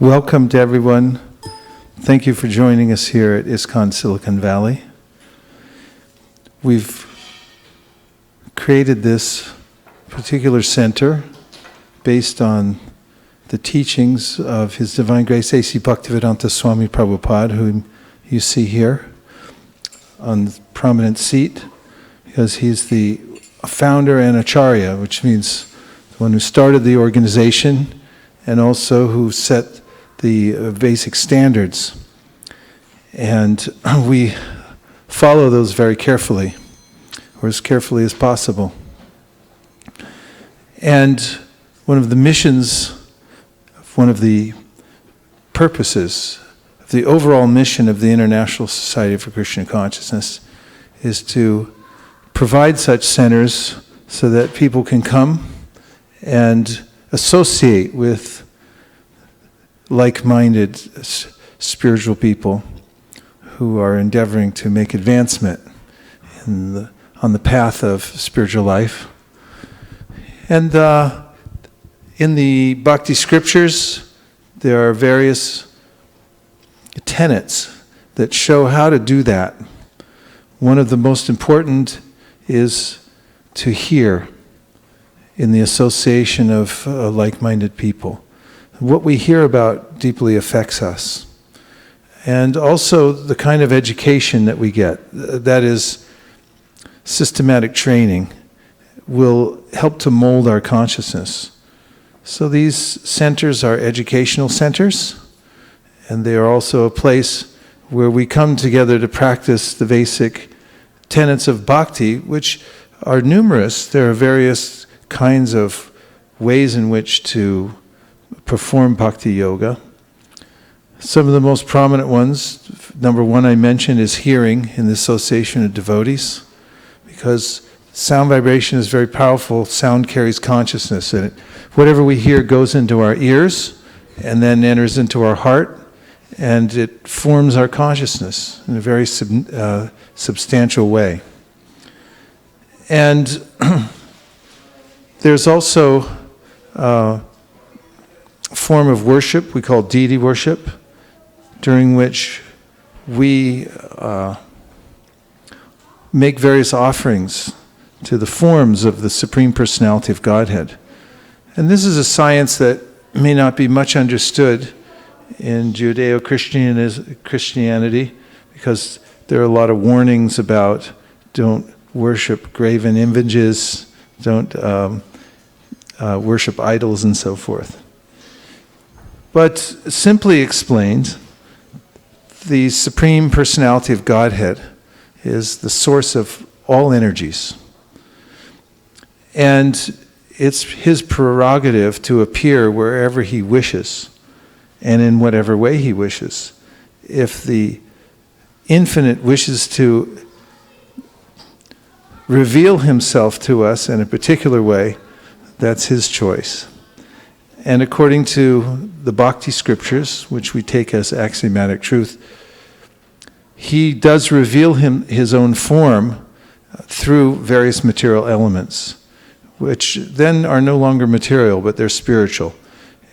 Welcome to everyone. Thank you for joining us here at ISKCON Silicon Valley. We've created this particular center based on the teachings of His Divine Grace A.C. Bhaktivedanta Swami Prabhupada, whom you see here on the prominent seat, because he's the founder and acharya, which means the one who started the organization and also who set the basic standards. And we follow those very carefully, or as carefully as possible. And one of the missions, one of the purposes, the overall mission of the International Society for Krishna Consciousness is to provide such centers so that people can come and associate with like-minded spiritual people who are endeavoring to make advancement on the path of spiritual life. And in the Bhakti scriptures, there are various tenets that show how to do that. One of the most important is to hear in the association of like-minded people. What we hear about deeply affects us. And also the kind of education that we get, that is systematic training, will help to mold our consciousness. So these centers are educational centers, and they are also a place where we come together to practice the basic tenets of bhakti, which are numerous. There are various kinds of ways in which to perform bhakti yoga. Some of the most prominent ones, number one I mentioned, is hearing in the association of devotees, because sound vibration is very powerful. Sound carries consciousness, and whatever we hear goes into our ears and then enters into our heart, and it forms our consciousness in a very substantial way. And there's also form of worship we call Didi Worship, during which we make various offerings to the forms of the Supreme Personality of Godhead. And this is a science that may not be much understood in Judeo-Christianity, because there are a lot of warnings about don't worship graven images, don't worship idols, and so forth. But simply explained, the Supreme Personality of Godhead is the source of all energies. And it's His prerogative to appear wherever He wishes and in whatever way He wishes. If the Infinite wishes to reveal Himself to us in a particular way, that's His choice. And according to the Bhakti scriptures, which we take as axiomatic truth, He does reveal His own form through various material elements, which then are no longer material, but they're spiritual.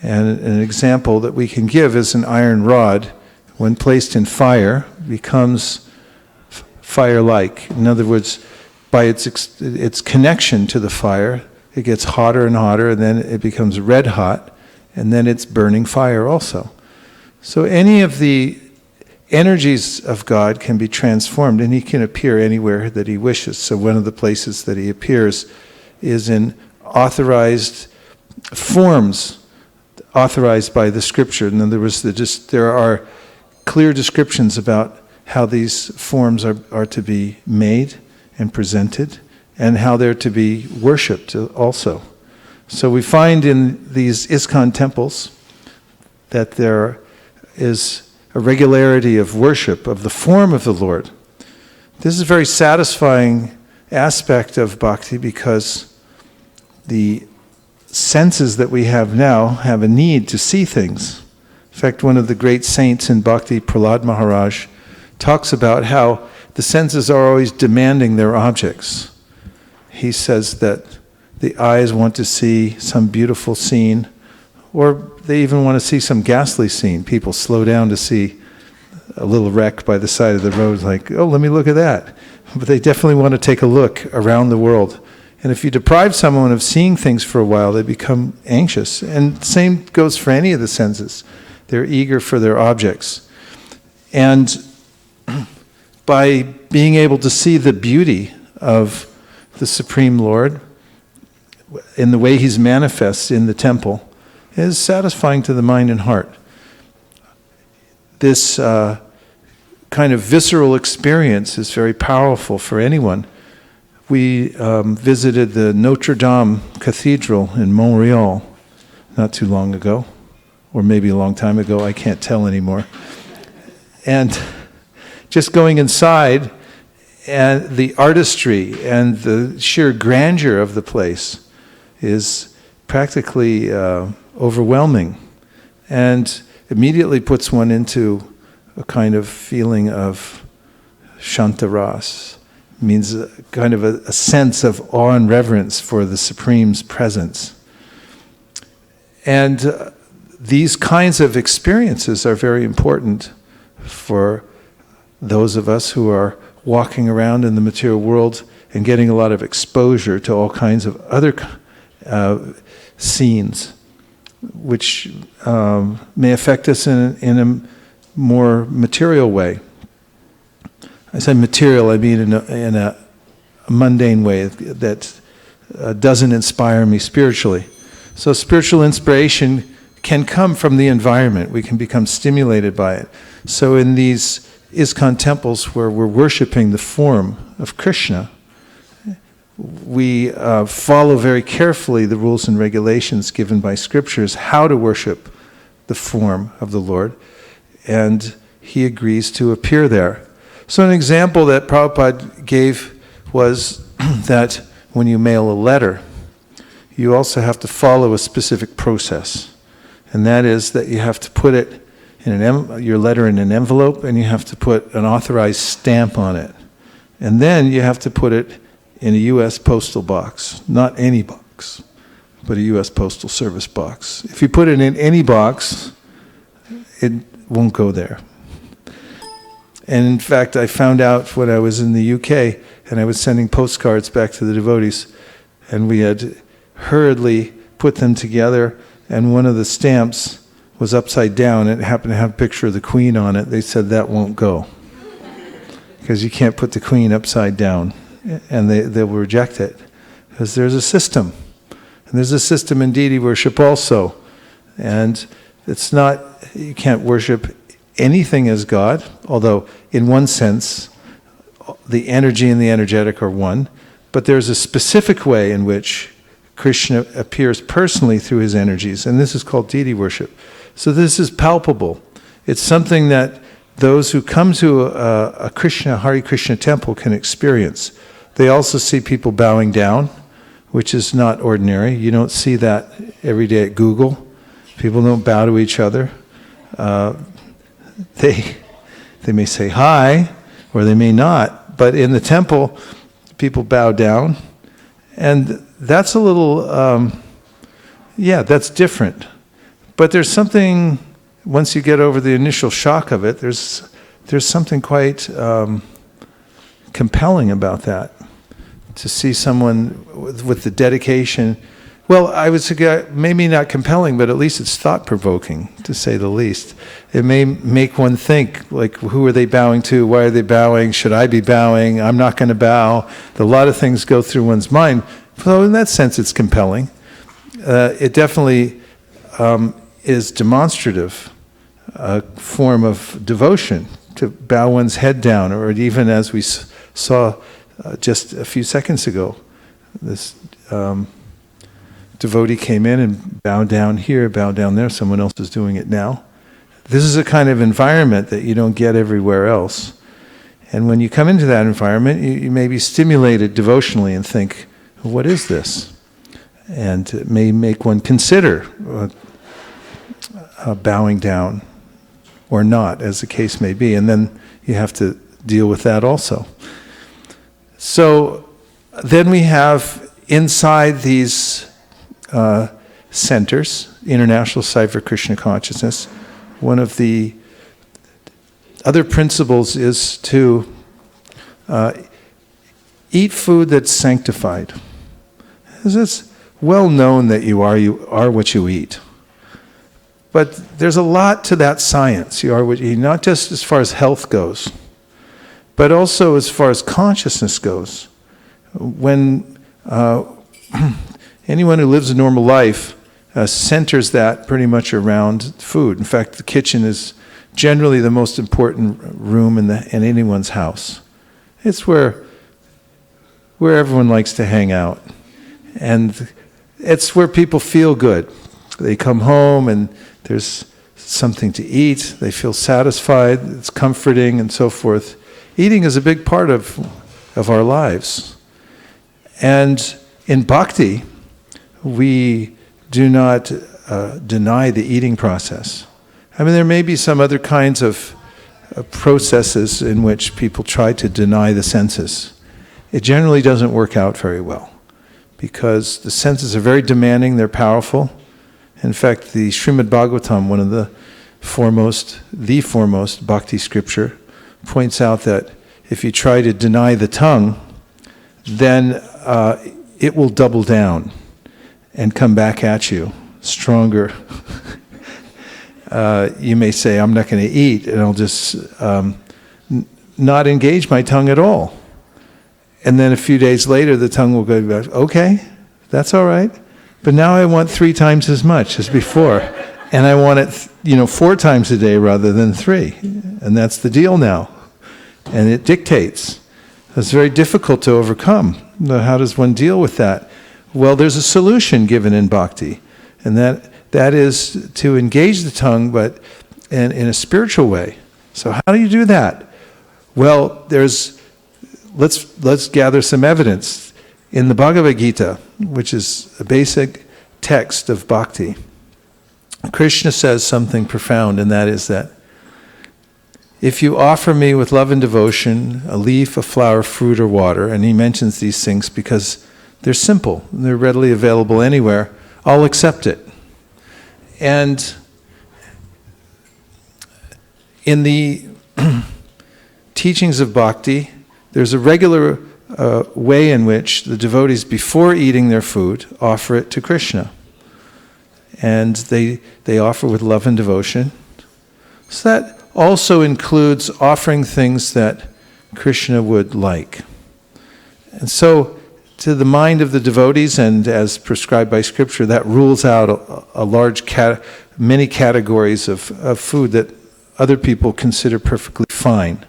And an example that we can give is an iron rod, when placed in fire, becomes fire-like. In other words, by its connection to the fire, it gets hotter and hotter, and then it becomes red hot, and then it's burning fire also. So any of the energies of God can be transformed, and He can appear anywhere that He wishes. So one of the places that He appears is in authorized forms, authorized by the Scripture. In other words, there are clear descriptions about how these forms are to be made and presented, and how they're to be worshipped also. So we find in these ISKCON temples that there is a regularity of worship of the form of the Lord. This is a very satisfying aspect of bhakti, because the senses that we have now have a need to see things. In fact, one of the great saints in bhakti, Prahlad Maharaj, talks about how the senses are always demanding their objects. He says that the eyes want to see some beautiful scene, Or they even want to see some ghastly scene. People slow down to see a little wreck by the side of the road, like, oh, let me look at that. But they definitely want to take a look around the world. And if you deprive someone of seeing things for a while, they become anxious. And same goes for any of the senses. They're eager for their objects. And by being able to see the beauty of the Supreme Lord in the way He's manifest in the temple is satisfying to the mind and heart. This kind of visceral experience is very powerful for anyone. We visited the Notre Dame Cathedral in Montreal not too long ago, or maybe a long time ago, I can't tell anymore. And just going inside, and the artistry and the sheer grandeur of the place is practically overwhelming, and immediately puts one into a kind of feeling of shantaras. Means a kind of a sense of awe and reverence for the Supreme's presence. And these kinds of experiences are very important for those of us who are walking around in the material world and getting a lot of exposure to all kinds of other scenes, which may affect us in a more material way. I say material, I mean in a mundane way that doesn't inspire me spiritually. So spiritual inspiration can come from the environment. We can become stimulated by it. So in these ISKCON temples where we're worshiping the form of Krishna, we follow very carefully the rules and regulations given by scriptures how to worship the form of the Lord, and He agrees to appear there. So an example that Prabhupada gave was that when you mail a letter, you also have to follow a specific process. And that is that you have to put it in your letter in an envelope, and you have to put an authorized stamp on it. And then you have to put it in a U.S. postal box. Not any box, but a U.S. Postal Service box. If you put it in any box, it won't go there. And in fact, I found out when I was in the UK and I was sending postcards back to the devotees, and we had hurriedly put them together, and one of the stamps was upside down and it happened to have a picture of the Queen on it. They said that won't go because you can't put the Queen upside down, and they will reject it because there's a system. And there's a system in Didi Worship also. And it's not, you can't worship anything as God, although in one sense the energy and the energetic are one, but there's a specific way in which Krishna appears personally through his energies, and this is called Deity Worship. So this is palpable. It's something that those who come to a Krishna, Hare Krishna temple can experience. They also see people bowing down, which is not ordinary. You don't see that every day at Google. People don't bow to each other. They may say hi, or they may not, but in the temple, people bow down, and that's a little, that's different. But there's something, once you get over the initial shock of it, there's something quite compelling about that, to see someone with the dedication. Well, I would say maybe not compelling, but at least it's thought-provoking, to say the least. It may make one think, like, who are they bowing to? Why are they bowing? Should I be bowing? I'm not going to bow. A lot of things go through one's mind. So in that sense, it's compelling. It definitely is demonstrative, a form of devotion, to bow one's head down, or even as we saw just a few seconds ago, this devotee came in and bowed down here, bowed down there. Someone else is doing it now. This is a kind of environment that you don't get everywhere else. And when you come into that environment, you may be stimulated devotionally and think, what is this? And it may make one consider bowing down or not, as the case may be. And then you have to deal with that also. So then we have inside these centers, International Society for Krishna Consciousness, one of the other principles is to eat food that's sanctified. It's well known that you are what you eat. But there's a lot to that science. You are what you eat, not just as far as health goes, but also as far as consciousness goes. When anyone who lives a normal life centers that pretty much around food. In fact, the kitchen is generally the most important room in anyone's house. It's where everyone likes to hang out. And it's where people feel good. They come home and there's something to eat. They feel satisfied. It's comforting and so forth. Eating is a big part of our lives. And in bhakti, we do not deny the eating process. I mean, there may be some other kinds of processes in which people try to deny the senses. It generally doesn't work out very well because the senses are very demanding, they're powerful. In fact, the Srimad Bhagavatam, one of the foremost bhakti scripture, points out that if you try to deny the tongue, then it will double down and come back at you stronger. You may say, I'm not going to eat, and I'll just not engage my tongue at all. And then a few days later, the tongue will go back, okay, that's all right. But now I want 3 times as much as before. And I want it, 4 times a day rather than 3. And that's the deal now. And it dictates. It's very difficult to overcome. How does one deal with that? Well, there's a solution given in bhakti. And that is to engage the tongue, but in a spiritual way. So how do you do that? Well, let's gather some evidence. In the Bhagavad Gita, which is a basic text of bhakti, Krishna says something profound, and that is that if you offer me with love and devotion a leaf, a flower, fruit, or water, and he mentions these things because they're simple, and they're readily available anywhere, I'll accept it. And in the teachings of bhakti, there's a regular way in which the devotees, before eating their food, offer it to Krishna. And they offer with love and devotion. So that also includes offering things that Krishna would like. And so, to the mind of the devotees, and as prescribed by Scripture, that rules out a large many categories of food that other people consider perfectly fine.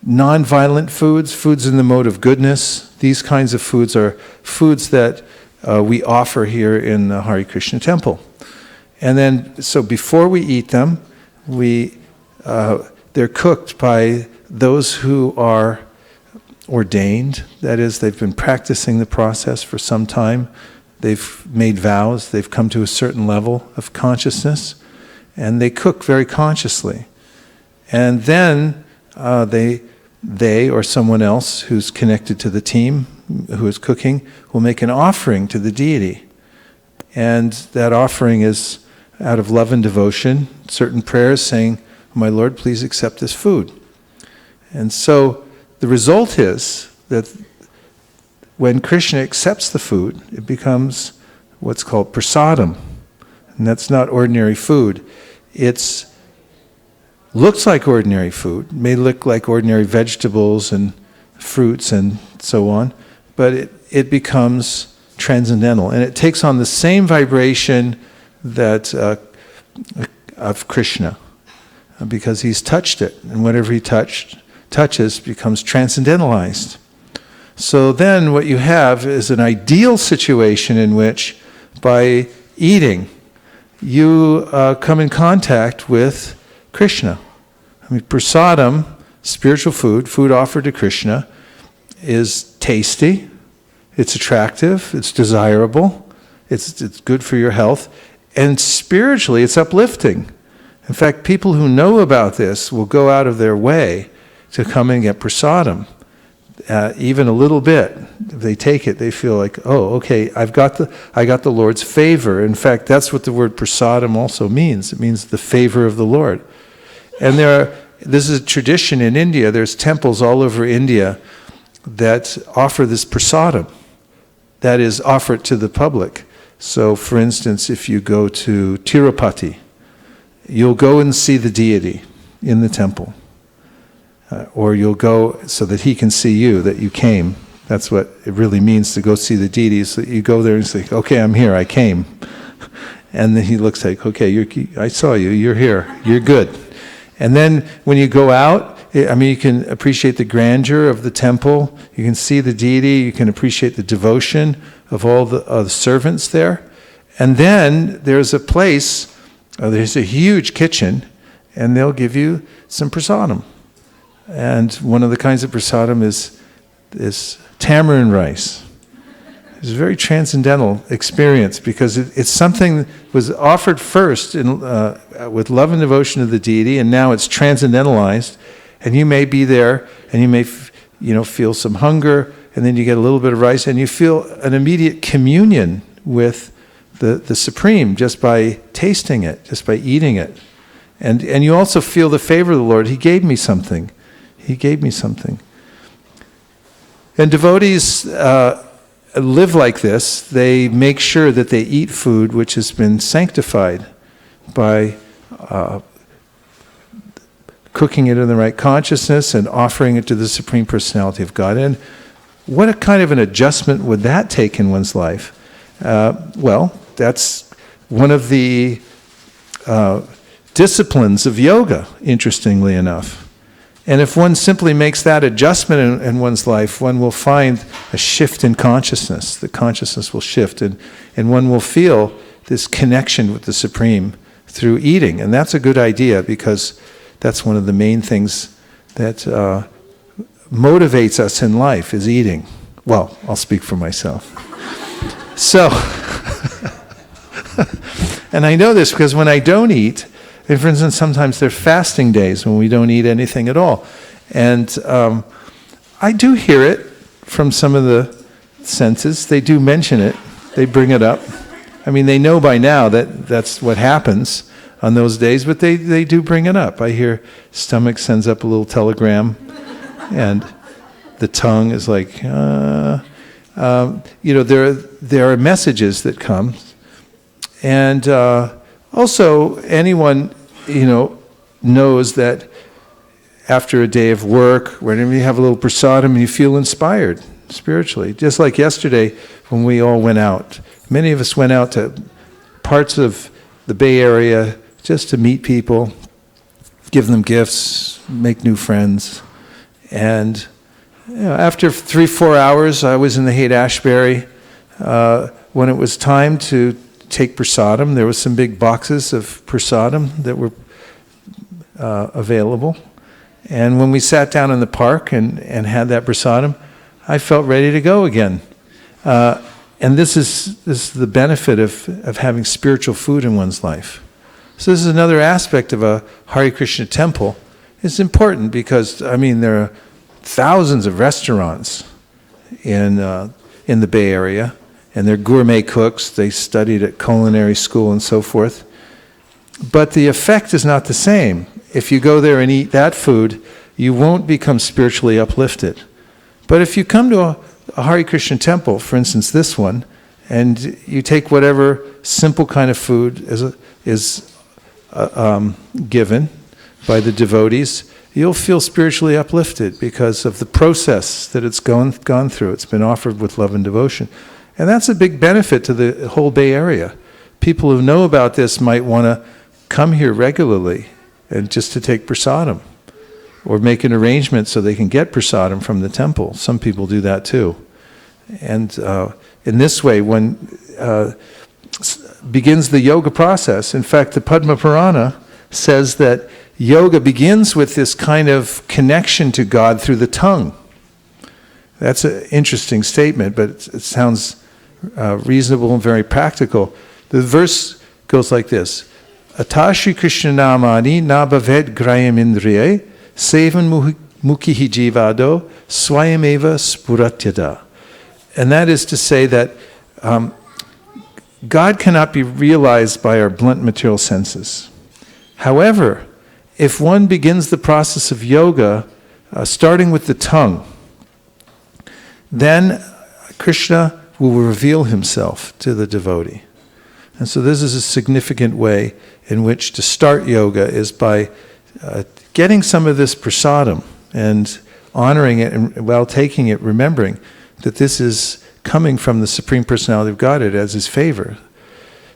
Non-violent foods in the mode of goodness, these kinds of foods are foods that we offer here in the Hare Krishna temple. And then, so before we eat them, they're cooked by those who are ordained. That is, they've been practicing the process for some time. They've made vows. They've come to a certain level of consciousness. And they cook very consciously. And then they or someone else who's connected to the team who is cooking will make an offering to the deity. And that offering is out of love and devotion, certain prayers saying, my Lord, please accept this food. And so the result is that when Krishna accepts the food, it becomes what's called prasadam. And that's not ordinary food. It looks like ordinary food, may look like ordinary vegetables and fruits and so on, but it becomes transcendental. And it takes on the same vibration that of Krishna, because he's touched it. And whatever he touches becomes transcendentalized. So then what you have is an ideal situation in which, by eating, you come in contact with Krishna. I mean, prasadam, spiritual food offered to Krishna, is tasty, it's attractive, it's desirable, it's good for your health, and spiritually it's uplifting. In fact, people who know about this will go out of their way to come and get prasadam. even a little bit, if they take it, they feel like, oh, okay, I got the Lord's favor. In fact, that's what the word prasadam also means. It means the favor of the Lord. And this is a tradition in India. There's temples all over India that offer this prasadam, that is, offer it to the public. So, for instance, if you go to Tirupati, you'll go and see the deity in the temple. Or you'll go so that he can see you, that you came. That's what it really means to go see the deity. So you go there and say, okay, I'm here, I came. And then he looks like, okay, I saw you, you're here, you're good. And then when you go out, you can appreciate the grandeur of the temple, you can see the deity, you can appreciate the devotion of all the servants there. And then there's a place, there's a huge kitchen, and they'll give you some prasadam. And one of the kinds of prasadam is tamarind rice. It's a very transcendental experience because it's something that was offered first with love and devotion to the deity, and now it's transcendentalized. And you may be there, and you may feel some hunger, and then you get a little bit of rice, and you feel an immediate communion with the Supreme just by tasting it, just by eating it. And you also feel the favor of the Lord. He gave me something. He gave me something. And devotees live like this. They make sure that they eat food which has been sanctified by cooking it in the right consciousness and offering it to the Supreme Personality of God. And what a kind of an adjustment would that take in one's life? Well, that's one of the disciplines of yoga, interestingly enough. And if one simply makes that adjustment in one's life, one will find a shift in consciousness. The consciousness will shift, and one will feel this connection with the Supreme through eating. And that's a good idea, because that's one of the main things that motivates us in life, is eating. Well, I'll speak for myself. So, and I know this because when I don't eat, and for instance, sometimes there are fasting days when we don't eat anything at all. And I do hear it from some of the senses. They do mention it. They bring it up. I mean, they know by now that that's what happens on those days, but they do bring it up. I hear stomach sends up a little telegram, and the tongue is like, there are messages that come. And also, anyone, knows that after a day of work, whenever you have a little prasadam, you feel inspired spiritually. Just like yesterday when we all went out. Many of us went out to parts of the Bay Area just to meet people, give them gifts, make new friends. And after 3-4 hours, I was in the Haight-Ashbury. When it was time to take prasadam, there was some big boxes of prasadam that were available. And when we sat down in the park and had that prasadam, I felt ready to go again. And this is the benefit of having spiritual food in one's life. So this is another aspect of a Hare Krishna temple. It's important because, there are thousands of restaurants in the Bay Area, and they're gourmet cooks. They studied at culinary school and so forth. But the effect is not the same. If you go there and eat that food, you won't become spiritually uplifted. But if you come to a Hare Krishna temple, for instance this one, and you take whatever simple kind of food is given by the devotees, you'll feel spiritually uplifted because of the process that it's gone through. It's been offered with love and devotion. And that's a big benefit to the whole Bay Area. People who know about this might want to come here regularly and just to take prasadam, or make an arrangement so they can get prasadam from the temple. Some people do that too. And in this way, one begins the yoga process. In fact, the Padma Purana says that yoga begins with this kind of connection to God through the tongue. That's an interesting statement, but it sounds reasonable and very practical. The verse goes like this: Atashi Krishna namani na bhaved grayam indriye sevan Mukhihi jivado swayameva spuratyada. And that is to say that God cannot be realized by our blunt material senses. However, if one begins the process of yoga, starting with the tongue, then Krishna will reveal himself to the devotee. And so this is a significant way in which to start yoga, is by getting some of this prasadam and honoring it, and while taking it, remembering that this is coming from the Supreme Personality of Godhead as his favor.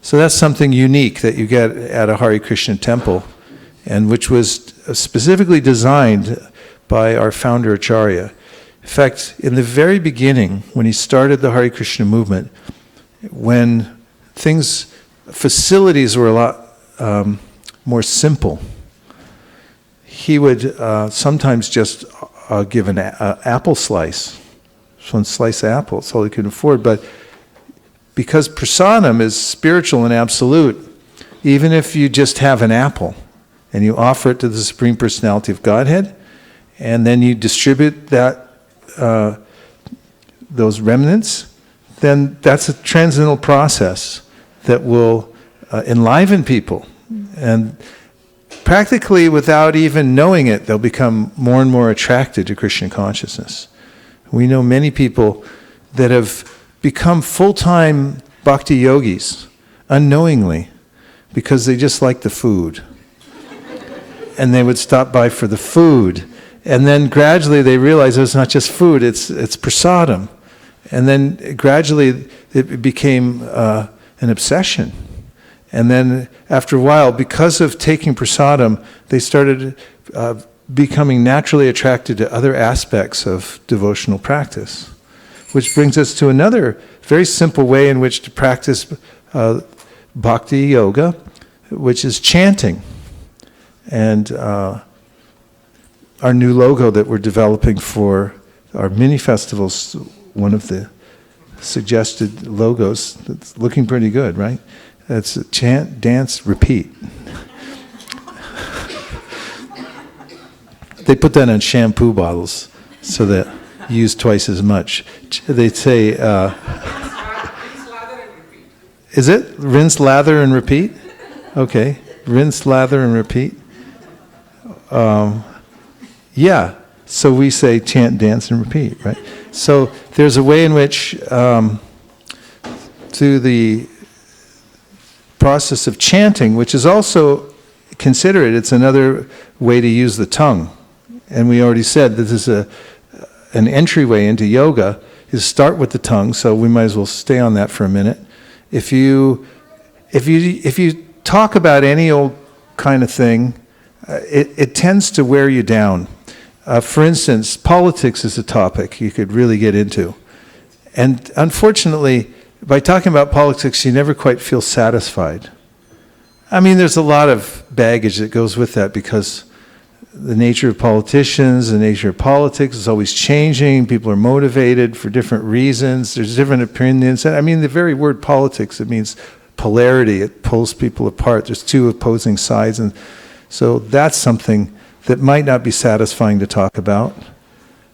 So that's something unique that you get at a Hare Krishna temple, and which was specifically designed by our founder Acharya. In fact, in the very beginning, when he started the Hare Krishna movement, when facilities were a lot more simple, he would sometimes just give an apple slice. Just one slice of apple, that's all he could afford. But because prasadam is spiritual and absolute, even if you just have an apple and you offer it to the Supreme Personality of Godhead, and then you distribute that those remnants, then that's a transcendental process that will enliven people. And practically without even knowing it, they'll become more and more attracted to Krishna consciousness. We know many people that have become full-time bhakti yogis unknowingly because they just like the food. And they would stop by for the food. And then gradually they realized it's not just food, it's prasadam. And then gradually it became an obsession. And then after a while, because of taking prasadam, they started becoming naturally attracted to other aspects of devotional practice. Which brings us to another very simple way in which to practice bhakti yoga, which is chanting. And our new logo that we're developing for our mini festivals, one of the suggested logos, that's looking pretty good, right? That's chant, dance, repeat. They put that on shampoo bottles so that you use twice as much. They say, is it? Rinse, lather, and repeat? Okay. Rinse, lather, and repeat. Yeah. So we say chant, dance, and repeat, right? So there's a way in which, through the process of chanting, which is also considered, it's another way to use the tongue. And we already said that this is an entryway into yoga, is start with the tongue, so we might as well stay on that for a minute. If you talk about any old kind of thing, it tends to wear you down. For instance, politics is a topic you could really get into. And unfortunately, by talking about politics, you never quite feel satisfied. I mean, there's a lot of baggage that goes with that, because the nature of politicians, the nature of politics is always changing. People are motivated for different reasons. There's different opinions. I mean, the very word politics, it means polarity. It pulls people apart. There's two opposing sides. And so that's something that might not be satisfying to talk about.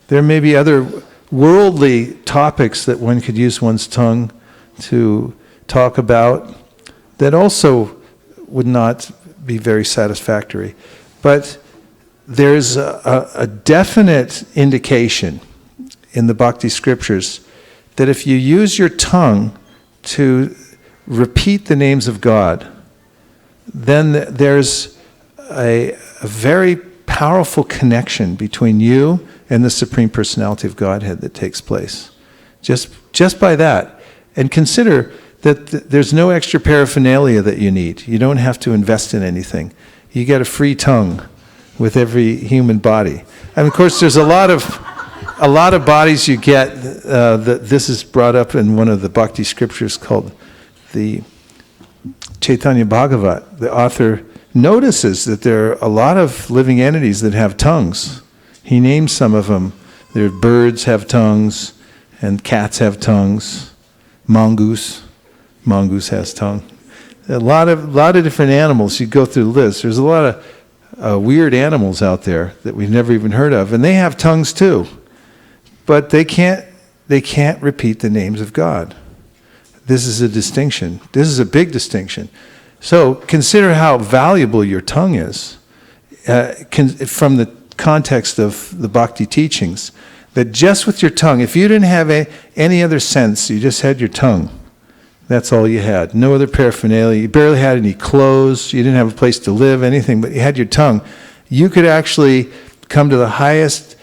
There may be other worldly topics that one could use one's tongue to talk about that also would not be very satisfactory. But there's a definite indication in the Bhakti scriptures that if you use your tongue to repeat the names of God, then there's a very powerful connection between you and the Supreme Personality of Godhead that takes place. Just by that. And consider that there's no extra paraphernalia that you need. You don't have to invest in anything. You get a free tongue with every human body. And of course, there's a lot of bodies you get. This is brought up in one of the Bhakti scriptures called the Chaitanya Bhagavat. The author notices that there are a lot of living entities that have tongues. He names some of them. Birds have tongues, and cats have tongues. Mongoose has tongue. A lot of different animals. You go through the list. There's a lot of weird animals out there that we've never even heard of, and they have tongues too, but they can't repeat the names of God. This is a distinction. This is a big distinction. So consider how valuable your tongue is from the context of the bhakti teachings. That just with your tongue, if you didn't have any other sense, you just had your tongue. That's all you had. No other paraphernalia. You barely had any clothes. You didn't have a place to live, anything, but you had your tongue. You could actually come to the highest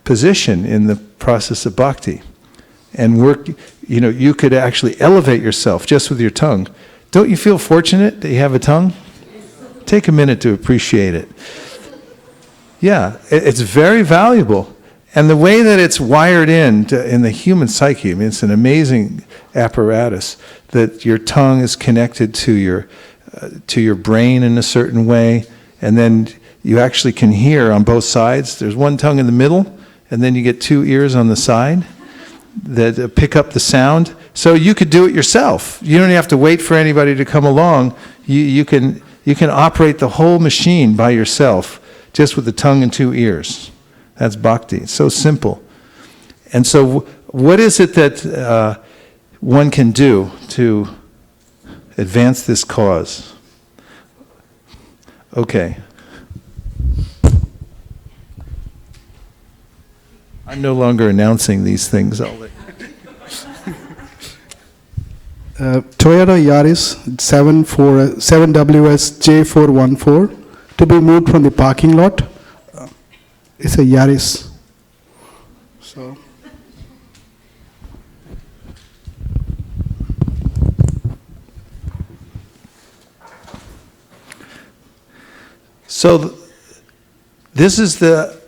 position in the process of bhakti and work. You could actually elevate yourself just with your tongue. Don't you feel fortunate that you have a tongue? Take a minute to appreciate it. Yeah, it's very valuable. And the way that it's wired in the human psyche, I mean, it's an amazing apparatus that your tongue is connected to your brain in a certain way, and then you actually can hear on both sides. There's one tongue in the middle, and then you get two ears on the side that pick up the sound. So you could do it yourself. You don't have to wait for anybody to come along. You can operate the whole machine by yourself, just with the tongue and two ears. That's bhakti. It's so simple. And so what is it that one can do to advance this cause? Okay. I'm no longer announcing these things. I'll let Toyota Yaris 7WSJ414 to be moved from the parking lot. It's a Yaris. So this is the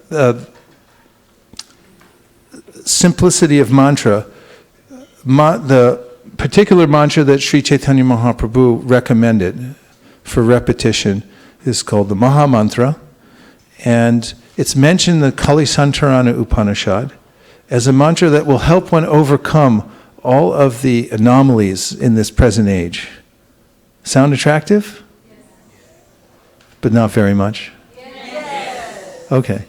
simplicity of mantra. The particular mantra that Sri Chaitanya Mahaprabhu recommended for repetition is called the Maha Mantra, and it's mentioned in the Kalisantarana Upanishad as a mantra that will help one overcome all of the anomalies in this present age. Sound attractive? But not very much? Yes. Okay.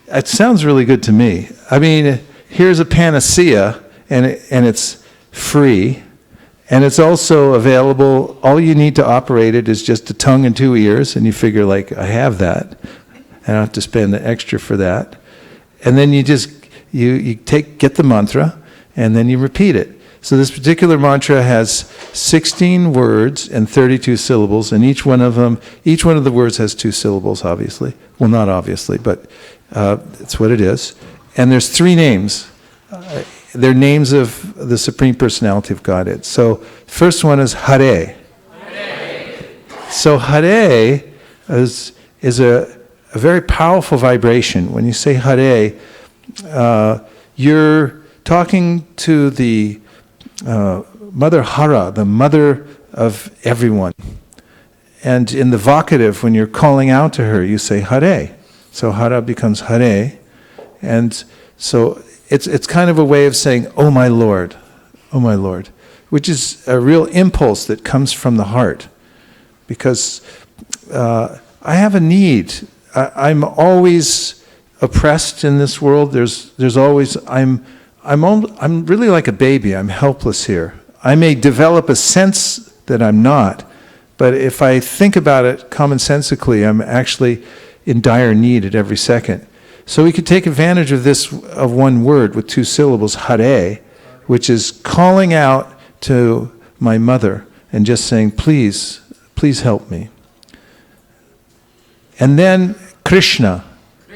It sounds really good to me. I mean, here's a panacea, and it's free, and it's also available. All you need to operate it is just a tongue and two ears, and you figure, like, I have that. I don't have to spend the extra for that. And then you just, you get the mantra, and then you repeat it. So this particular mantra has 16 words and 32 syllables, and each one of the words has 2 syllables, obviously. Well, not obviously, but it's what it is. And there's 3 names. They're names of the Supreme Personality of Godhead. So first one is Hare. Hare. So Hare is a very powerful vibration. When you say Hare, you're talking to the Mother Hara, the mother of everyone. And in the vocative, when you're calling out to her, you say Hare. So Hara becomes Hare. And so it's kind of a way of saying, oh my Lord, which is a real impulse that comes from the heart. Because I have a need. I'm always oppressed in this world. There's always, I'm really like a baby. I'm helpless here. I may develop a sense that I'm not, but if I think about it commonsensically, I'm actually in dire need at every second. So we could take advantage of this, of one word with 2 syllables, Hare, which is calling out to my mother and just saying, please help me. And then Krishna.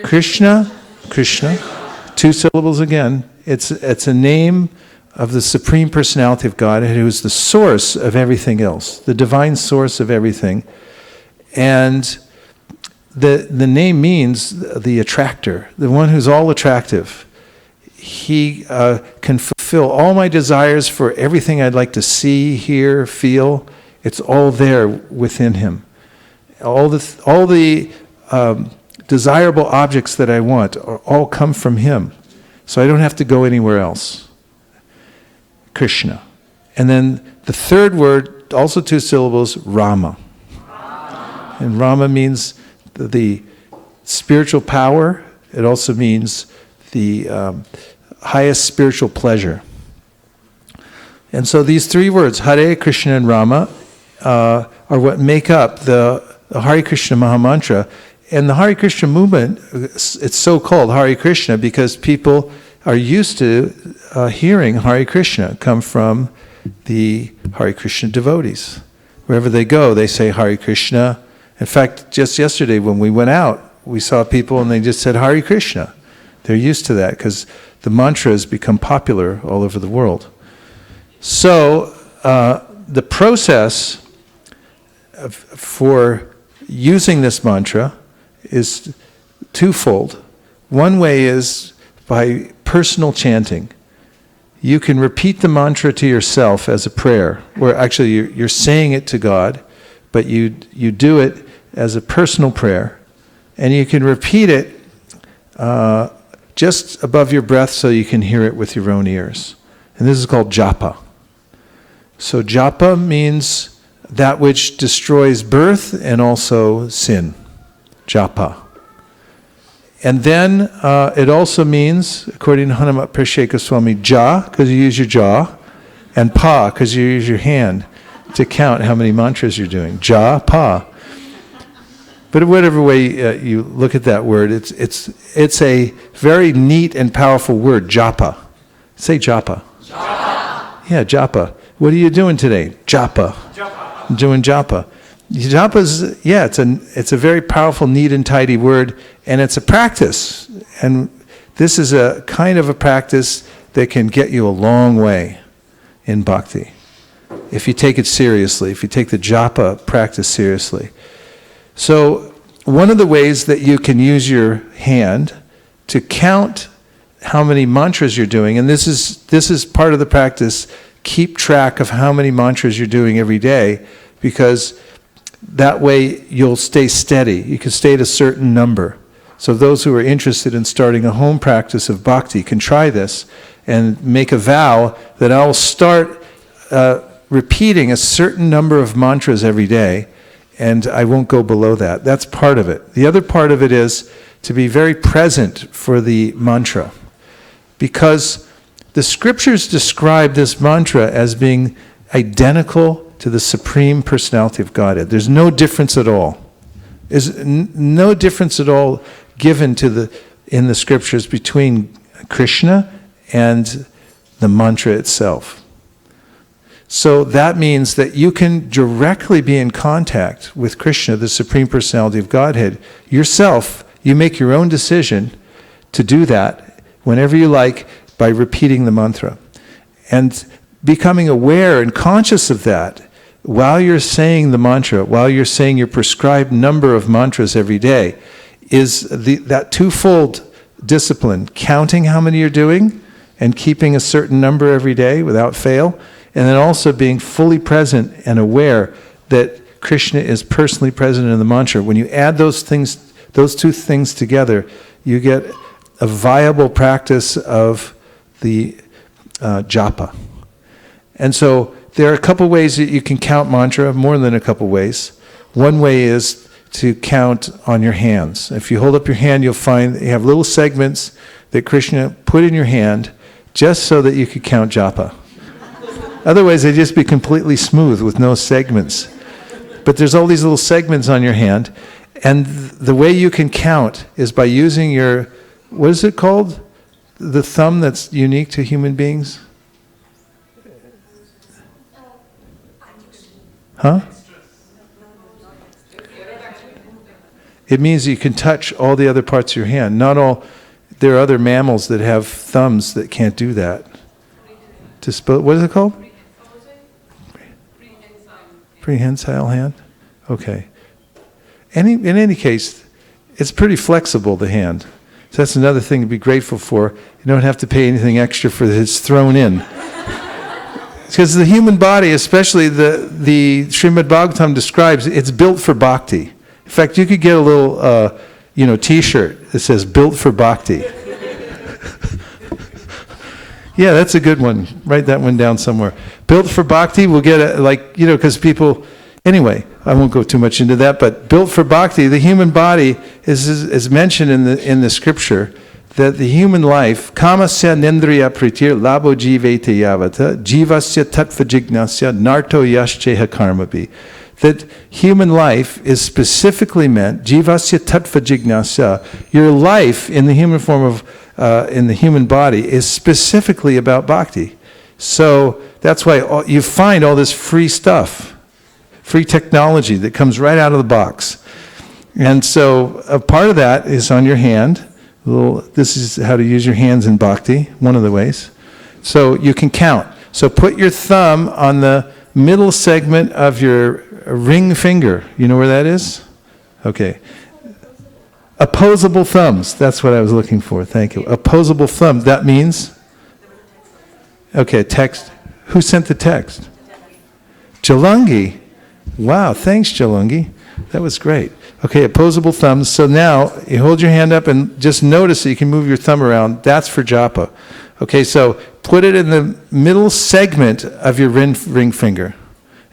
Krishna, 2 syllables again. It's a name of the Supreme Personality of Godhead, who is the source of everything else, the divine source of everything. And the name means the attractor, the one who's all attractive. He can fulfill all my desires for everything I'd like to see, hear, feel. It's all there within him. All the desirable objects that I want all come from him. So I don't have to go anywhere else. Krishna. And then the third word, also 2 syllables, Rama. And Rama means the spiritual power. It also means the highest spiritual pleasure. And so these three words, Hare, Krishna, and Rama, are what make up the Hare Krishna Maha Mantra. And the Hare Krishna movement, it's so called Hare Krishna because people are used to hearing Hare Krishna come from the Hare Krishna devotees. Wherever they go, they say Hare Krishna. In fact, just yesterday when we went out, we saw people and they just said Hare Krishna. They're used to that because the mantra has become popular all over the world. So the process for using this mantra is twofold. One way is by personal chanting. You can repeat the mantra to yourself as a prayer, or actually you're saying it to God, but you do it as a personal prayer, and you can repeat it just above your breath so you can hear it with your own ears. And this is called japa. So japa means that which destroys birth and also sin. Japa. And then it also means, according to Hanumat Prasheka Swami, ja, because you use your jaw, and pa, because you use your hand to count how many mantras you're doing. Ja, pa. But whatever way you look at that word, it's a very neat and powerful word, japa. Say japa. Japa. Yeah, japa. What are you doing today? Japa. Japa. I'm doing japa. Japa's, yeah, it's a very powerful, neat and tidy word, and it's a practice. And this is a kind of a practice that can get you a long way in bhakti. If you take it seriously, if you take the japa practice seriously. So one of the ways that you can use your hand to count how many mantras you're doing, and this is part of the practice, keep track of how many mantras you're doing every day, because that way you'll stay steady. You can stay at a certain number. So those who are interested in starting a home practice of bhakti can try this and make a vow that I'll start repeating a certain number of mantras every day, and I won't go below that. That's part of it. The other part of it is to be very present for the mantra, because the scriptures describe this mantra as being identical to the Supreme Personality of Godhead. There's no difference at all. There's no difference at all given in the scriptures between Krishna and the mantra itself. So that means that you can directly be in contact with Krishna, the Supreme Personality of Godhead, yourself. You make your own decision to do that whenever you like by repeating the mantra. And becoming aware and conscious of that while you're saying the mantra, while you're saying your prescribed number of mantras every day, is that twofold discipline, counting how many you're doing and keeping a certain number every day without fail, and then also being fully present and aware that Krishna is personally present in the mantra. When you add those two things together, you get a viable practice of the japa. And so there are a couple ways that you can count mantra, more than a couple ways. One way is to count on your hands. If you hold up your hand, you'll find that you have little segments that Krishna put in your hand just so that you could count japa. Otherwise, they'd just be completely smooth with no segments. But there's all these little segments on your hand, and the way you can count is by using your, what is it called? The thumb that's unique to human beings? Huh? It means you can touch all the other parts of your hand. Not all, there are other mammals that have thumbs that can't do that. What is it called? Prehensile hand? Okay. In any case, it's pretty flexible, the hand. So that's another thing to be grateful for. You don't have to pay anything extra for it's thrown in. Because the human body, especially the Srimad Bhagavatam describes, it's built for bhakti. In fact, you could get a little, T-shirt that says "Built for Bhakti." Yeah, that's a good one. Write that one down somewhere. Built for bhakti. We'll get it, because people. Anyway, I won't go too much into that, but built for bhakti, the human body is mentioned in the scripture that the human life, kamasya nendriya pritir labo jivete yavata, jivasya tattva jignasya narto yashcheha karmabi. That human life is specifically meant, jivasya tattva jignasya, your life in the human form of, in the human body is specifically about bhakti. So that's why you find all this free stuff, free technology that comes right out of the box. And so a part of that is on your hand. This is how to use your hands in bhakti, one of the ways. So you can count. So put your thumb on the middle segment of your ring finger. You know where that is? Okay. Opposable thumbs. That's what I was looking for. Thank you. Opposable thumbs. That means? Okay, text. Who sent the text? Jalungi. Wow, thanks, Jalungi. That was great. Okay, opposable thumbs. So now you hold your hand up and just notice that you can move your thumb around. That's for japa. Okay, so put it in the middle segment of your ring finger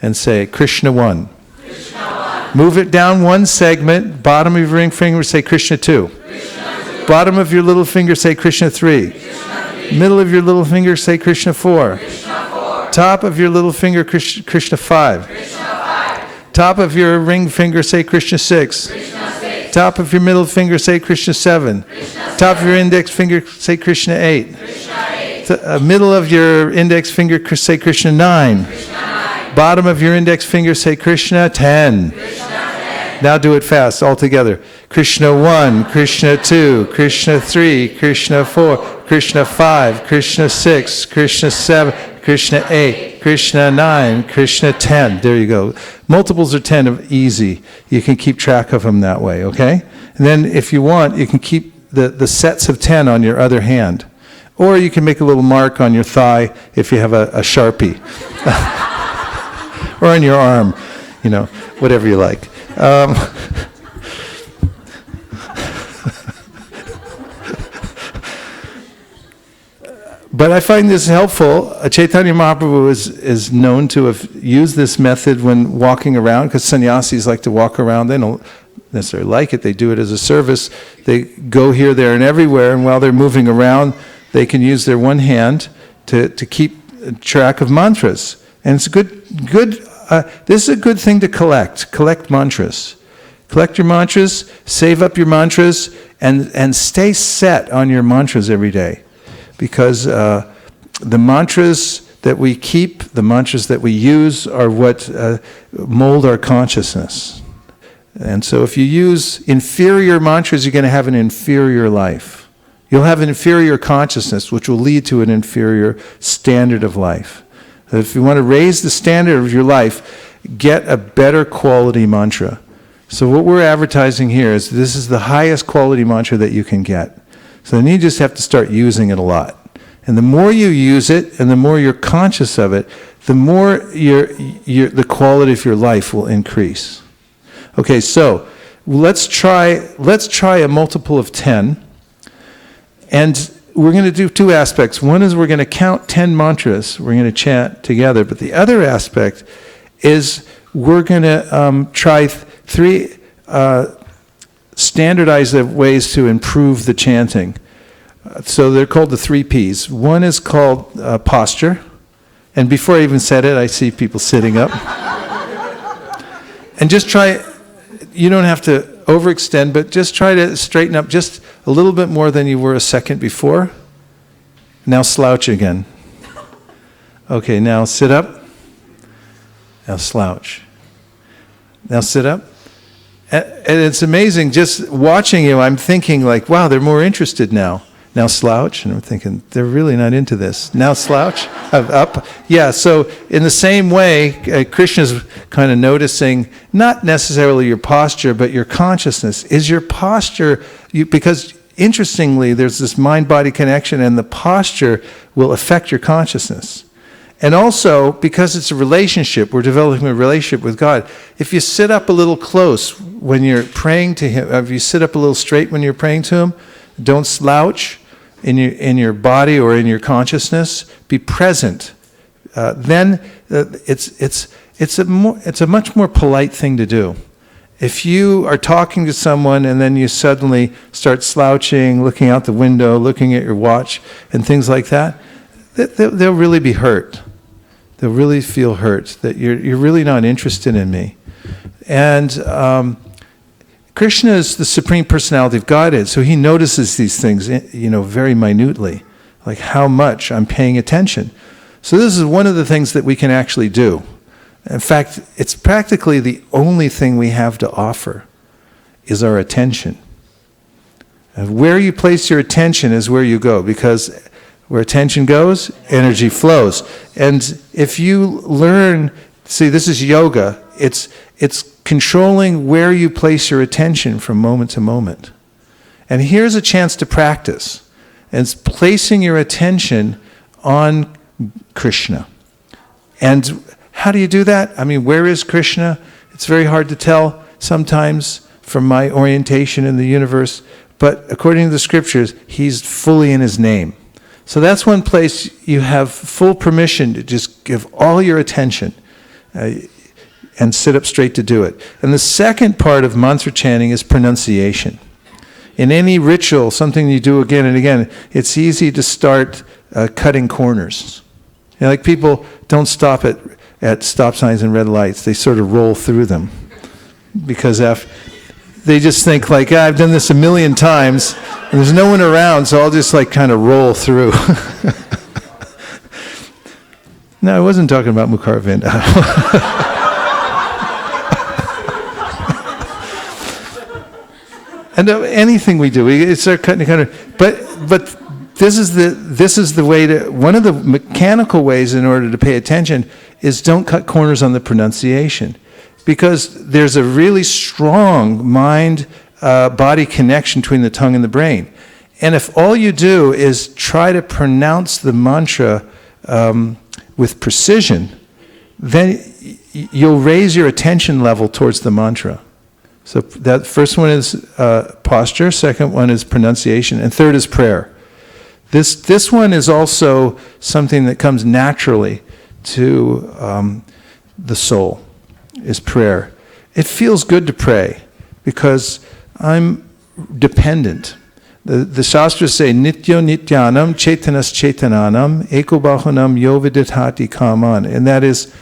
and say Krishna 1. Krishna 1. Move it down one segment. Bottom of your ring finger, say Krishna 2. Krishna 2. Bottom of your little finger, say Krishna 3. Krishna 3. Middle of your little finger, say Krishna 4. Krishna 4. Top of your little finger, Krishna 5. Krishna 5. Top of your ring finger, say Krishna 6. Krishna 6. Top of your middle finger, say Krishna 7. Krishna Top of your index finger, say Krishna 8. Krishna 8. Middle of your index finger, say Krishna 9. Krishna 9. Bottom of your index finger, say Krishna 10. Krishna 10. Now do it fast, all together. Krishna 1, Krishna 2, Krishna 3, Krishna 4, Krishna 5, Krishna 6, Krishna 7, Krishna 8, Krishna 9, Krishna 10. There you go. Multiples of 10 are easy. You can keep track of them that way, okay? And then if you want, you can keep the sets of 10 on your other hand. Or you can make a little mark on your thigh if you have a Sharpie. Or on your arm, you know, whatever you like. But I find this helpful. Chaitanya Mahaprabhu is known to have used this method when walking around, because sannyasis like to walk around. They don't necessarily like it. They do it as a service. They go here, there, and everywhere, and while they're moving around, they can use their one hand to keep track of mantras. And it's this is a good thing to collect mantras. Collect your mantras, save up your mantras, and stay set on your mantras every day. Because the mantras that we keep, the mantras that we use, are what mold our consciousness. And so if you use inferior mantras, you're going to have an inferior life. You'll have an inferior consciousness, which will lead to an inferior standard of life. If you want to raise the standard of your life, get a better quality mantra. So what we're advertising here is this is the highest quality mantra that you can get. So then you just have to start using it a lot. And the more you use it, and the more you're conscious of it, the more the quality of your life will increase. Okay, so let's try a multiple of 10. And we're going to do two aspects. One is we're going to count 10 mantras. We're going to chant together. But the other aspect is we're going to try three standardized ways to improve the chanting. So they're called the 3 Ps. One is called posture. And before I even said it, I see people sitting up. And just try, you don't have to overextend, but just try to straighten up just a little bit more than you were a second before. Now slouch again. Okay, now sit up. Now slouch. Now sit up. And it's amazing, just watching you, I'm thinking like, wow, they're more interested now. Now slouch, and I'm thinking, they're really not into this. Now slouch, up. Yeah, so in the same way, Krishna's kind of noticing, not necessarily your posture, but your consciousness. Is your posture, because interestingly, there's this mind-body connection, and the posture will affect your consciousness. And also, because it's a relationship, we're developing a relationship with God. If you sit up a little close when you're praying to Him, if you sit up a little straight when you're praying to Him, don't slouch in your body or in your consciousness. Be present. Then it's it's a much more polite thing to do. If you are talking to someone and then you suddenly start slouching, looking out the window, looking at your watch, and things like that, they'll really be hurt. They'll really feel hurt that you're really not interested in me. And Krishna is the Supreme Personality of Godhead, so he notices these things, very minutely, like how much I'm paying attention. So this is one of the things that we can actually do. In fact, it's practically the only thing we have to offer is our attention. And where you place your attention is where you go, because where attention goes, energy flows. And if you learn, see, this is yoga, it's controlling where you place your attention from moment to moment. And here's a chance to practice. And it's placing your attention on Krishna. And how do you do that? I mean, where is Krishna? It's very hard to tell sometimes from my orientation in the universe, but according to the scriptures, he's fully in his name. So that's one place you have full permission to just give all your attention and sit up straight to do it. And the second part of mantra chanting is pronunciation. In any ritual, something you do again and again, it's easy to start cutting corners. Like people don't stop at stop signs and red lights. They sort of roll through them. Because they just think like, I've done this a million times, and there's no one around, so I'll just like kind of roll through. No, I wasn't talking about Mukar Vinda. And anything we do, it's our kind of, but this is the way to, one of the mechanical ways in order to pay attention is don't cut corners on the pronunciation. Because there's a really strong mind-body connection between the tongue and the brain. And if all you do is try to pronounce the mantra with precision, then you'll raise your attention level towards the mantra. So that first one is posture, second one is pronunciation, and third is prayer. This one is also something that comes naturally to the soul, is prayer. It feels good to pray because I'm dependent. The Shastras say, Nityo Nityanam Chaitanas Chaitananam Eko Bahunam Yovidithati Kaman. And that is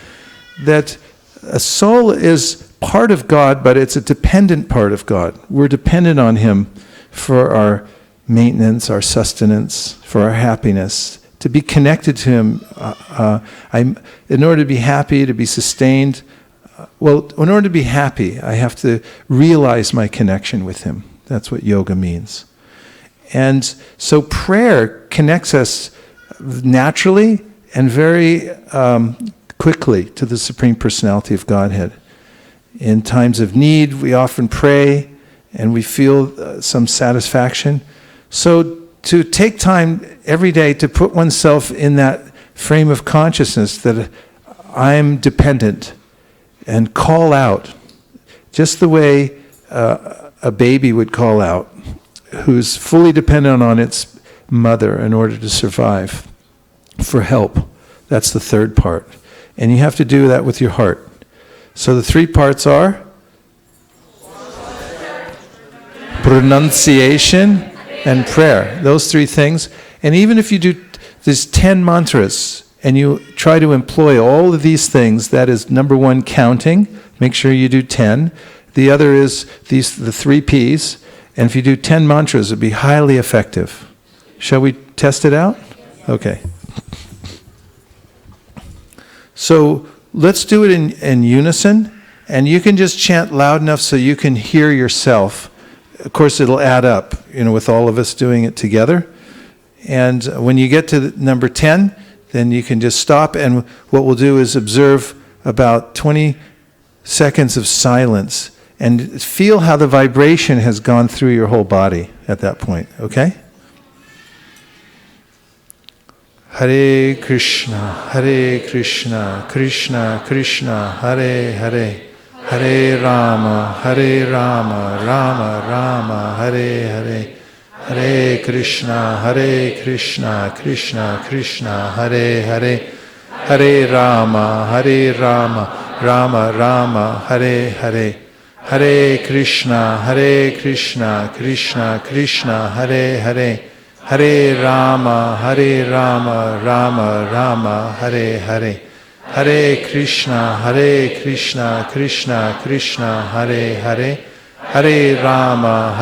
that a soul is part of God, but it's a dependent part of God. We're dependent on Him for our maintenance, our sustenance, for our happiness, to be connected to Him. In order to be happy, to be sustained, in order to be happy, I have to realize my connection with Him. That's what yoga means. And so prayer connects us naturally and very quickly to the Supreme Personality of Godhead. In times of need, we often pray and we feel some satisfaction. So to take time every day to put oneself in that frame of consciousness that I'm dependent, and call out, just the way a baby would call out, who's fully dependent on its mother in order to survive, for help. That's the third part. And you have to do that with your heart. So the three parts are pronunciation and prayer. Those three things. And even if you do these 10 mantras, and you try to employ all of these things, that is number one, counting. Make sure you do 10. The other is the 3 Ps. And if you do 10 mantras, it'll be highly effective. Shall we test it out? Okay. So let's do it in unison. And you can just chant loud enough so you can hear yourself. Of course, it'll add up, with all of us doing it together. And when you get to number 10, then you can just stop, and what we'll do is observe about 20 seconds of silence and feel how the vibration has gone through your whole body at that point, okay? Hare Krishna, Krishna Krishna, Hare Hare, Hare Rama, Rama Rama, Hare Hare. Hare Krishna, Krishna Krishna, Hare Hare, Hare Rama, Rama Rama, Hare Hare, Hare Krishna, Krishna Krishna, Hare Hare, Hare Rama, Rama Rama, Hare Hare, Hare Krishna, Krishna Krishna, Hare Hare, Hare Rama,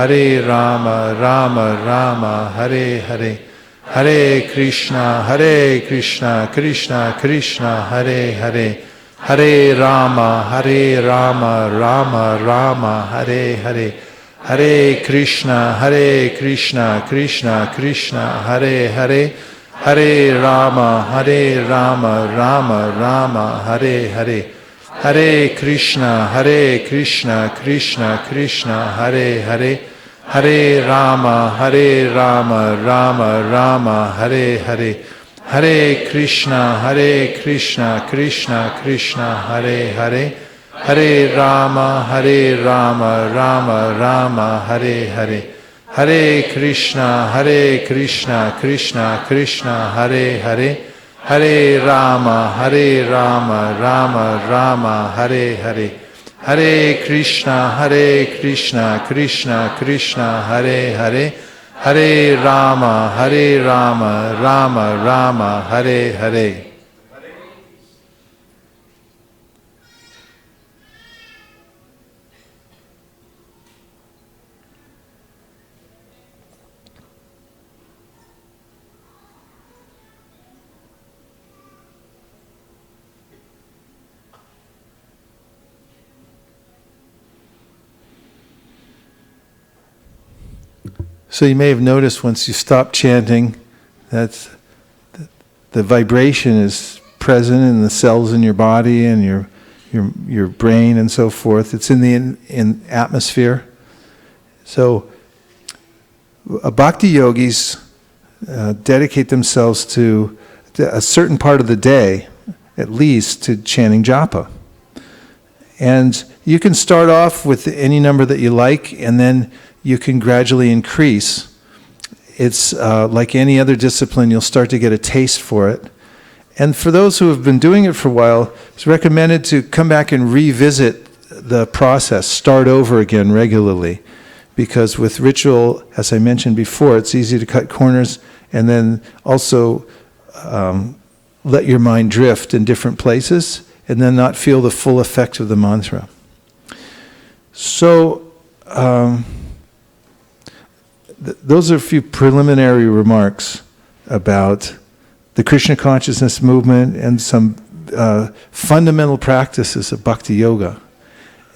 Rama Rama, Hare Hare, Hare Krishna, Krishna Krishna, Hare Hare, Hare Rama, Rama Rama, Hare Hare, Hare Krishna, Krishna Krishna, Hare Hare, Hare Rama, Rama Rama, Hare Hare, Hare Krishna, Krishna Krishna, Hare Hare, Hare Rama, Rama Rama, Hare Hare, Hare Krishna, Krishna Krishna, Hare Hare, Hare Rama, Rama Rama, Hare Hare, Hare Krishna, Krishna Krishna, Hare Hare, Hare Rama, Rama Rama, Hare Hare, Hare Krishna, Krishna Krishna, Hare Hare, Hare Rama, Rama Rama, Hare Hare. So you may have noticed once you stop chanting, that's the vibration is present in the cells in your body and your brain and so forth. It's in the atmosphere. So bhakti yogis dedicate themselves to a certain part of the day, at least, to chanting japa. And you can start off with any number that you like, and then you can gradually increase. It's like any other discipline, you'll start to get a taste for it. And for those who have been doing it for a while, it's recommended to come back and revisit the process, start over again regularly. Because with ritual, as I mentioned before, it's easy to cut corners and then also let your mind drift in different places and then not feel the full effect of the mantra. So, those are a few preliminary remarks about the Krishna consciousness movement and some fundamental practices of bhakti yoga.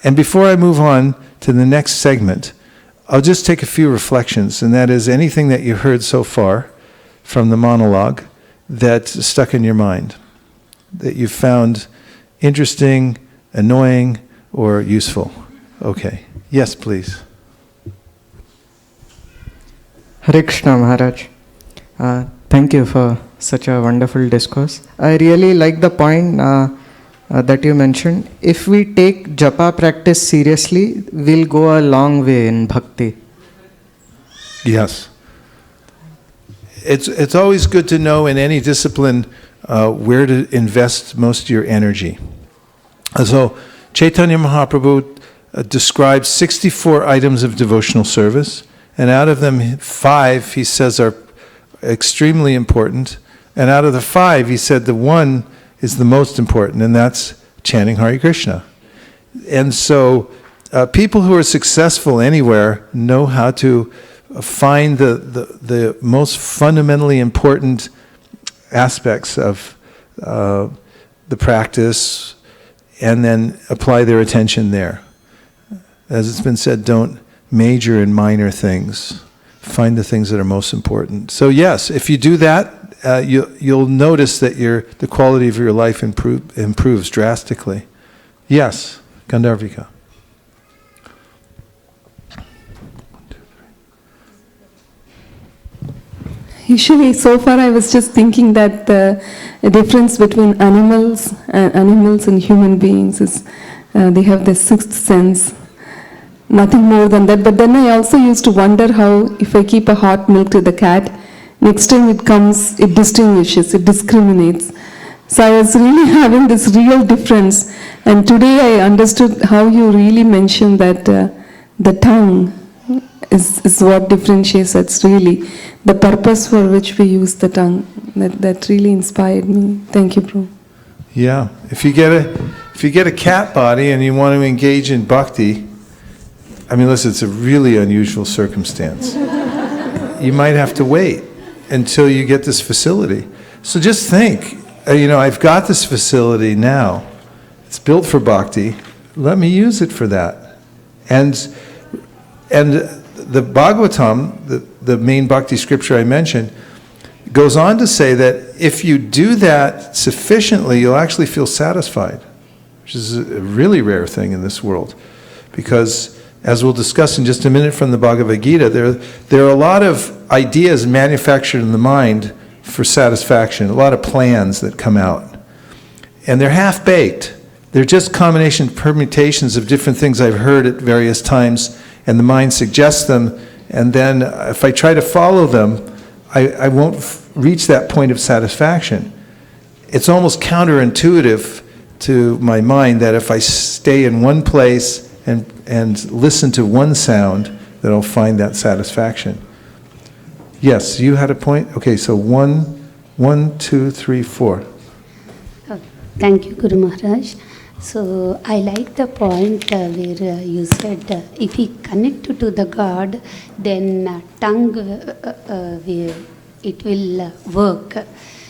And before I move on to the next segment, I'll just take a few reflections, and that is anything that you heard so far from the monologue that stuck in your mind, that you found interesting, annoying, or useful. Okay. Yes, please. Hare Krishna Maharaj. Thank you for such a wonderful discourse. I really like the point that you mentioned. If we take japa practice seriously, we'll go a long way in bhakti. Yes. It's always good to know in any discipline where to invest most of your energy. So Chaitanya Mahaprabhu describes 64 items of devotional service, and out of them 5 he says are extremely important, and out of the 5 he said the one is the most important, and that's chanting Hare Krishna. And so people who are successful anywhere know how to find the most fundamentally important aspects of the practice and then apply their attention there. As it's been said, don't major in minor things. Find the things that are most important. So yes, if you do that, you'll notice that the quality of your life improves drastically. Yes, Gandharvika. Usually, so far I was just thinking that the difference between animals and human beings is they have the sixth sense. Nothing more than that. But then I also used to wonder how if I keep a hot milk to the cat, next time it comes, it distinguishes, it discriminates. So I was really having this real difference. And today I understood how you really mentioned that the tongue is what differentiates us really. The purpose for which we use the tongue. That really inspired me. Thank you, Prabhu. Yeah, if you get a cat body and you want to engage in bhakti, I mean, listen, it's a really unusual circumstance. You might have to wait until you get this facility. So just think, I've got this facility now. It's built for bhakti. Let me use it for that. And the Bhagavatam, the main bhakti scripture I mentioned, goes on to say that if you do that sufficiently, you'll actually feel satisfied, which is a really rare thing in this world. Because, as we'll discuss in just a minute from the Bhagavad Gita, there are a lot of ideas manufactured in the mind for satisfaction, a lot of plans that come out. And they're half-baked. They're just combination permutations of different things I've heard at various times, and the mind suggests them, and then if I try to follow them, I won't reach that point of satisfaction. It's almost counterintuitive to my mind that if I stay in one place and listen to one sound, that I'll find that satisfaction. Yes, you had a point? Okay, so 1, 2, 3, 4. Thank you, Guru Maharaj. So I like the point where you said if we connect to the God, then tongue it will work.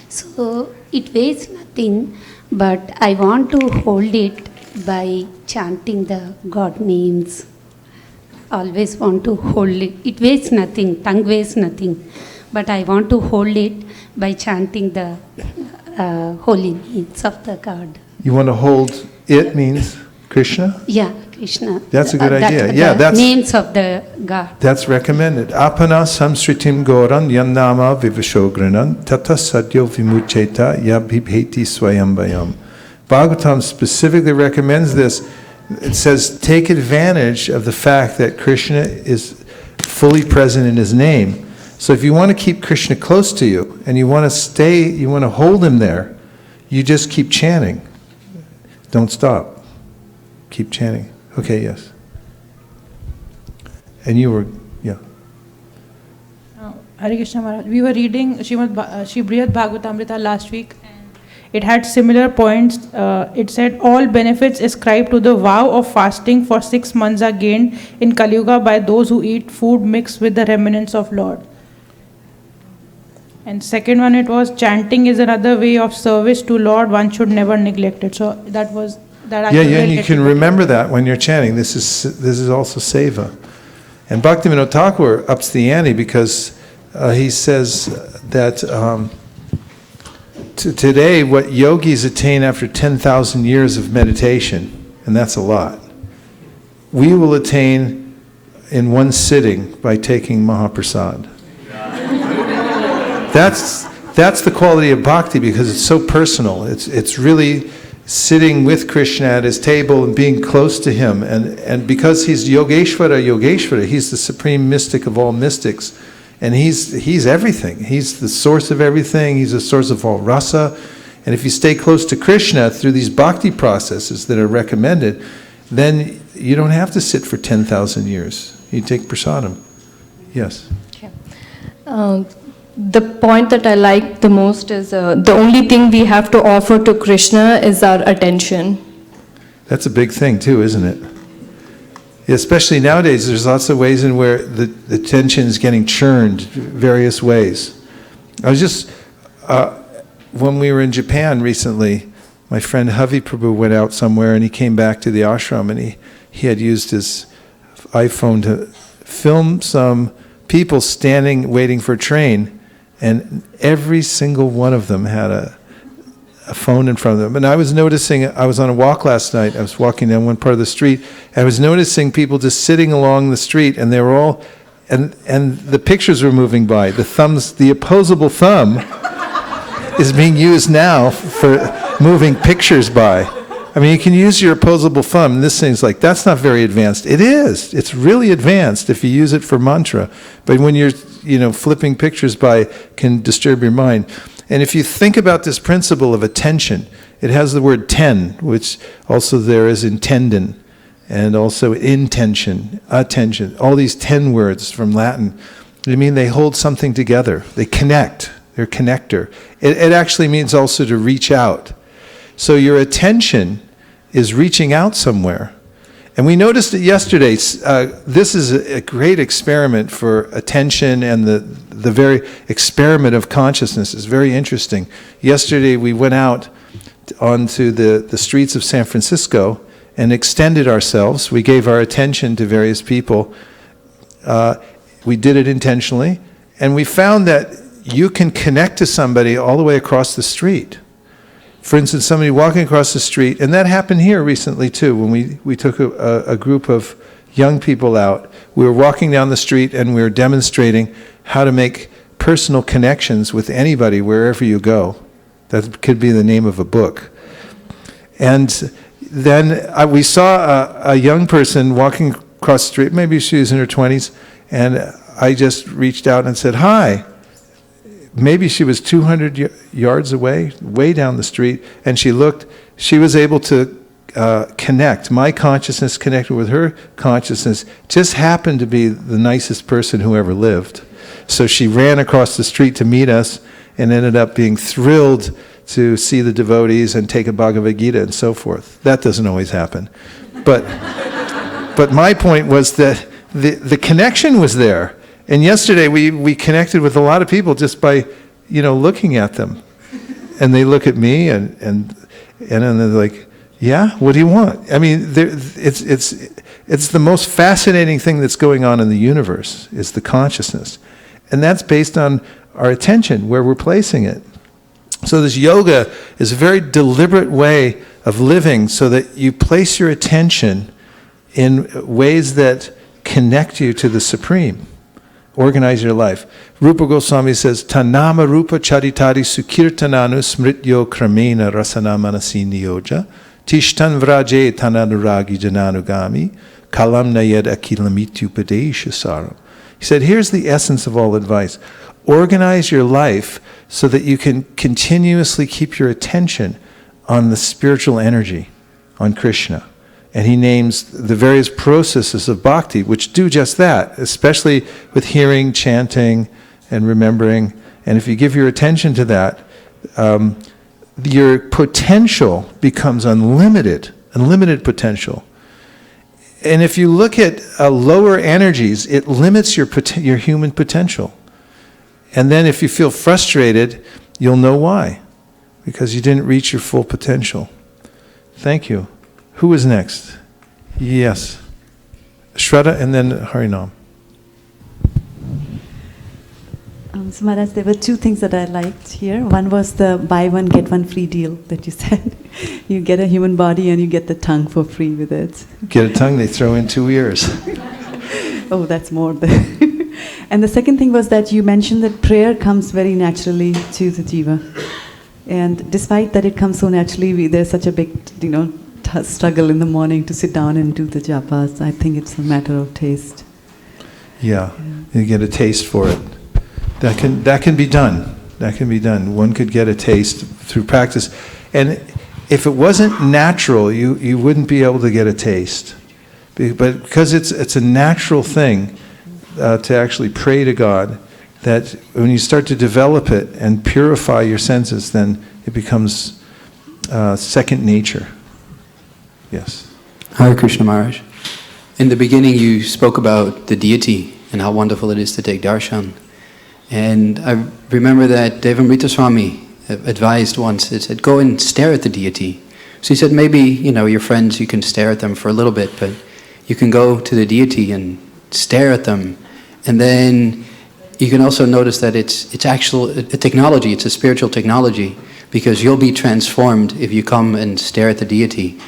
So it weighs nothing, but I want to hold it by chanting the God names. Always want to hold it. It weighs nothing, tongue weighs nothing, but I want to hold it by chanting the holy names of the God. You want to hold it means Krishna? Yeah, Krishna. That's a good idea. Yeah, the that's names of the God. That's recommended. Apana samsritim goran yannama vivashogranan tata sadyo vimucheta yabhibheti swayambayam. Bhagavatam specifically recommends this. It says, take advantage of the fact that Krishna is fully present in his name. So if you want to keep Krishna close to you, and you want to hold him there, you just keep chanting. Don't stop. Keep chanting. Okay, yes. And you were, yeah. Hare Krishna Maharaj. We were reading Srimad Bhagavatamrita last week. It had similar points. It said all benefits ascribed to the vow of fasting for 6 months are gained in Kali Yuga by those who eat food mixed with the remnants of Lord. And second one, it was chanting is another way of service to Lord. One should never neglect it. So that was that. Yeah, and you can remember that when you're chanting. This is also seva. And Bhaktivinoda Thakur ups the ante because he says that today what yogis attain after 10,000 years of meditation, and that's a lot, we will attain in one sitting by taking Mahaprasad. That's the quality of bhakti because it's so personal. It's really sitting with Krishna at his table and being close to him. And because he's Yogeshvara, he's the supreme mystic of all mystics. And he's everything. He's the source of everything. He's the source of all rasa. And if you stay close to Krishna through these bhakti processes that are recommended, then you don't have to sit for 10,000 years. You take prasadam. Yes. The point that I like the most is the only thing we have to offer to Krishna is our attention. That's a big thing too, isn't it? Especially nowadays, there's lots of ways in where the attention is getting churned various ways. I was just, when we were in Japan recently, my friend Havi Prabhu went out somewhere and he came back to the ashram and he had used his iPhone to film some people standing waiting for a train, and every single one of them had a phone in front of them. And I was noticing, I was on a walk last night, I was walking down one part of the street, and I was noticing people just sitting along the street, and they were all, and the pictures were moving by. The opposable thumb is being used now for moving pictures by. I mean, you can use your opposable thumb, and this thing's like, that's not very advanced. It is. It's really advanced if you use it for mantra. But when you're, flipping pictures by, can disturb your mind. And if you think about this principle of attention, it has the word ten, which also there is in tendon, and also intention, attention. All these 10 words from Latin, I mean they hold something together. They connect. They're a connector. It actually means also to reach out. So your attention is reaching out somewhere. And we noticed it yesterday. This is a great experiment for attention, and the very experiment of consciousness is very interesting. Yesterday we went out onto the streets of San Francisco and extended ourselves. We gave our attention to various people. We did it intentionally, and we found that you can connect to somebody all the way across the street. For instance, somebody walking across the street, and that happened here recently too, when we took a group of young people out. We were walking down the street and we were demonstrating how to make personal connections with anybody wherever you go. That could be the name of a book. And then we saw a young person walking across the street, maybe she was in her 20s, and I just reached out and said, hi. Maybe she was 200 yards away, way down the street, and she looked, she was able to connect. My consciousness connected with her consciousness, just happened to be the nicest person who ever lived. So she ran across the street to meet us and ended up being thrilled to see the devotees and take a Bhagavad Gita and so forth. That doesn't always happen. But my point was that the connection was there. And yesterday we connected with a lot of people just by, looking at them. And they look at me and then they're like, yeah, what do you want? I mean, it's the most fascinating thing that's going on in the universe, is the consciousness. And that's based on our attention, where we're placing it. So this yoga is a very deliberate way of living, so that you place your attention in ways that connect you to the Supreme. Organize your life. Rupa Goswami says, Tanama Rupa Charitari Sukirtananu Smrityo Kramena Rasana Manasi Niyoja Tishtan Vraje Tananuragi Jananugami Kalam Nayed Akilamityupadesha Saram. He said, here's the essence of all advice. Organize your life so that you can continuously keep your attention on the spiritual energy, on Krishna. And he names the various processes of bhakti, which do just that, especially with hearing, chanting, and remembering. And if you give your attention to that, your potential becomes unlimited potential. And if you look at lower energies, it limits your human potential. And then if you feel frustrated, you'll know why. Because you didn't reach your full potential. Thank you. Who is next? Yes. Shraddha and then Harinam. So Maharaj, there were two things that I liked here. One was the buy one, get one free deal that you said. You get a human body and you get the tongue for free with it. Get a tongue, they throw in 2 ears. Oh, that's more. And the second thing was that you mentioned that prayer comes very naturally to the jiva. And despite that it comes so naturally, there's such a big, struggle in the morning to sit down and do the japas. I think it's a matter of taste. Yeah, you get a taste for it. That can be done. That can be done. One could get a taste through practice. And if it wasn't natural, you wouldn't be able to get a taste. But because it's a natural thing to actually pray to God, that when you start to develop it and purify your senses, then it becomes second nature. Yes. Hare Krishna Maharaj. In the beginning you spoke about the deity and how wonderful it is to take darshan. And I remember that Devamrita Swami advised once, it said, go and stare at the deity. So he said, maybe, your friends, you can stare at them for a little bit, but you can go to the deity and stare at them. And then you can also notice that it's actual a technology, it's a spiritual technology, because you'll be transformed if you come and stare at the deity.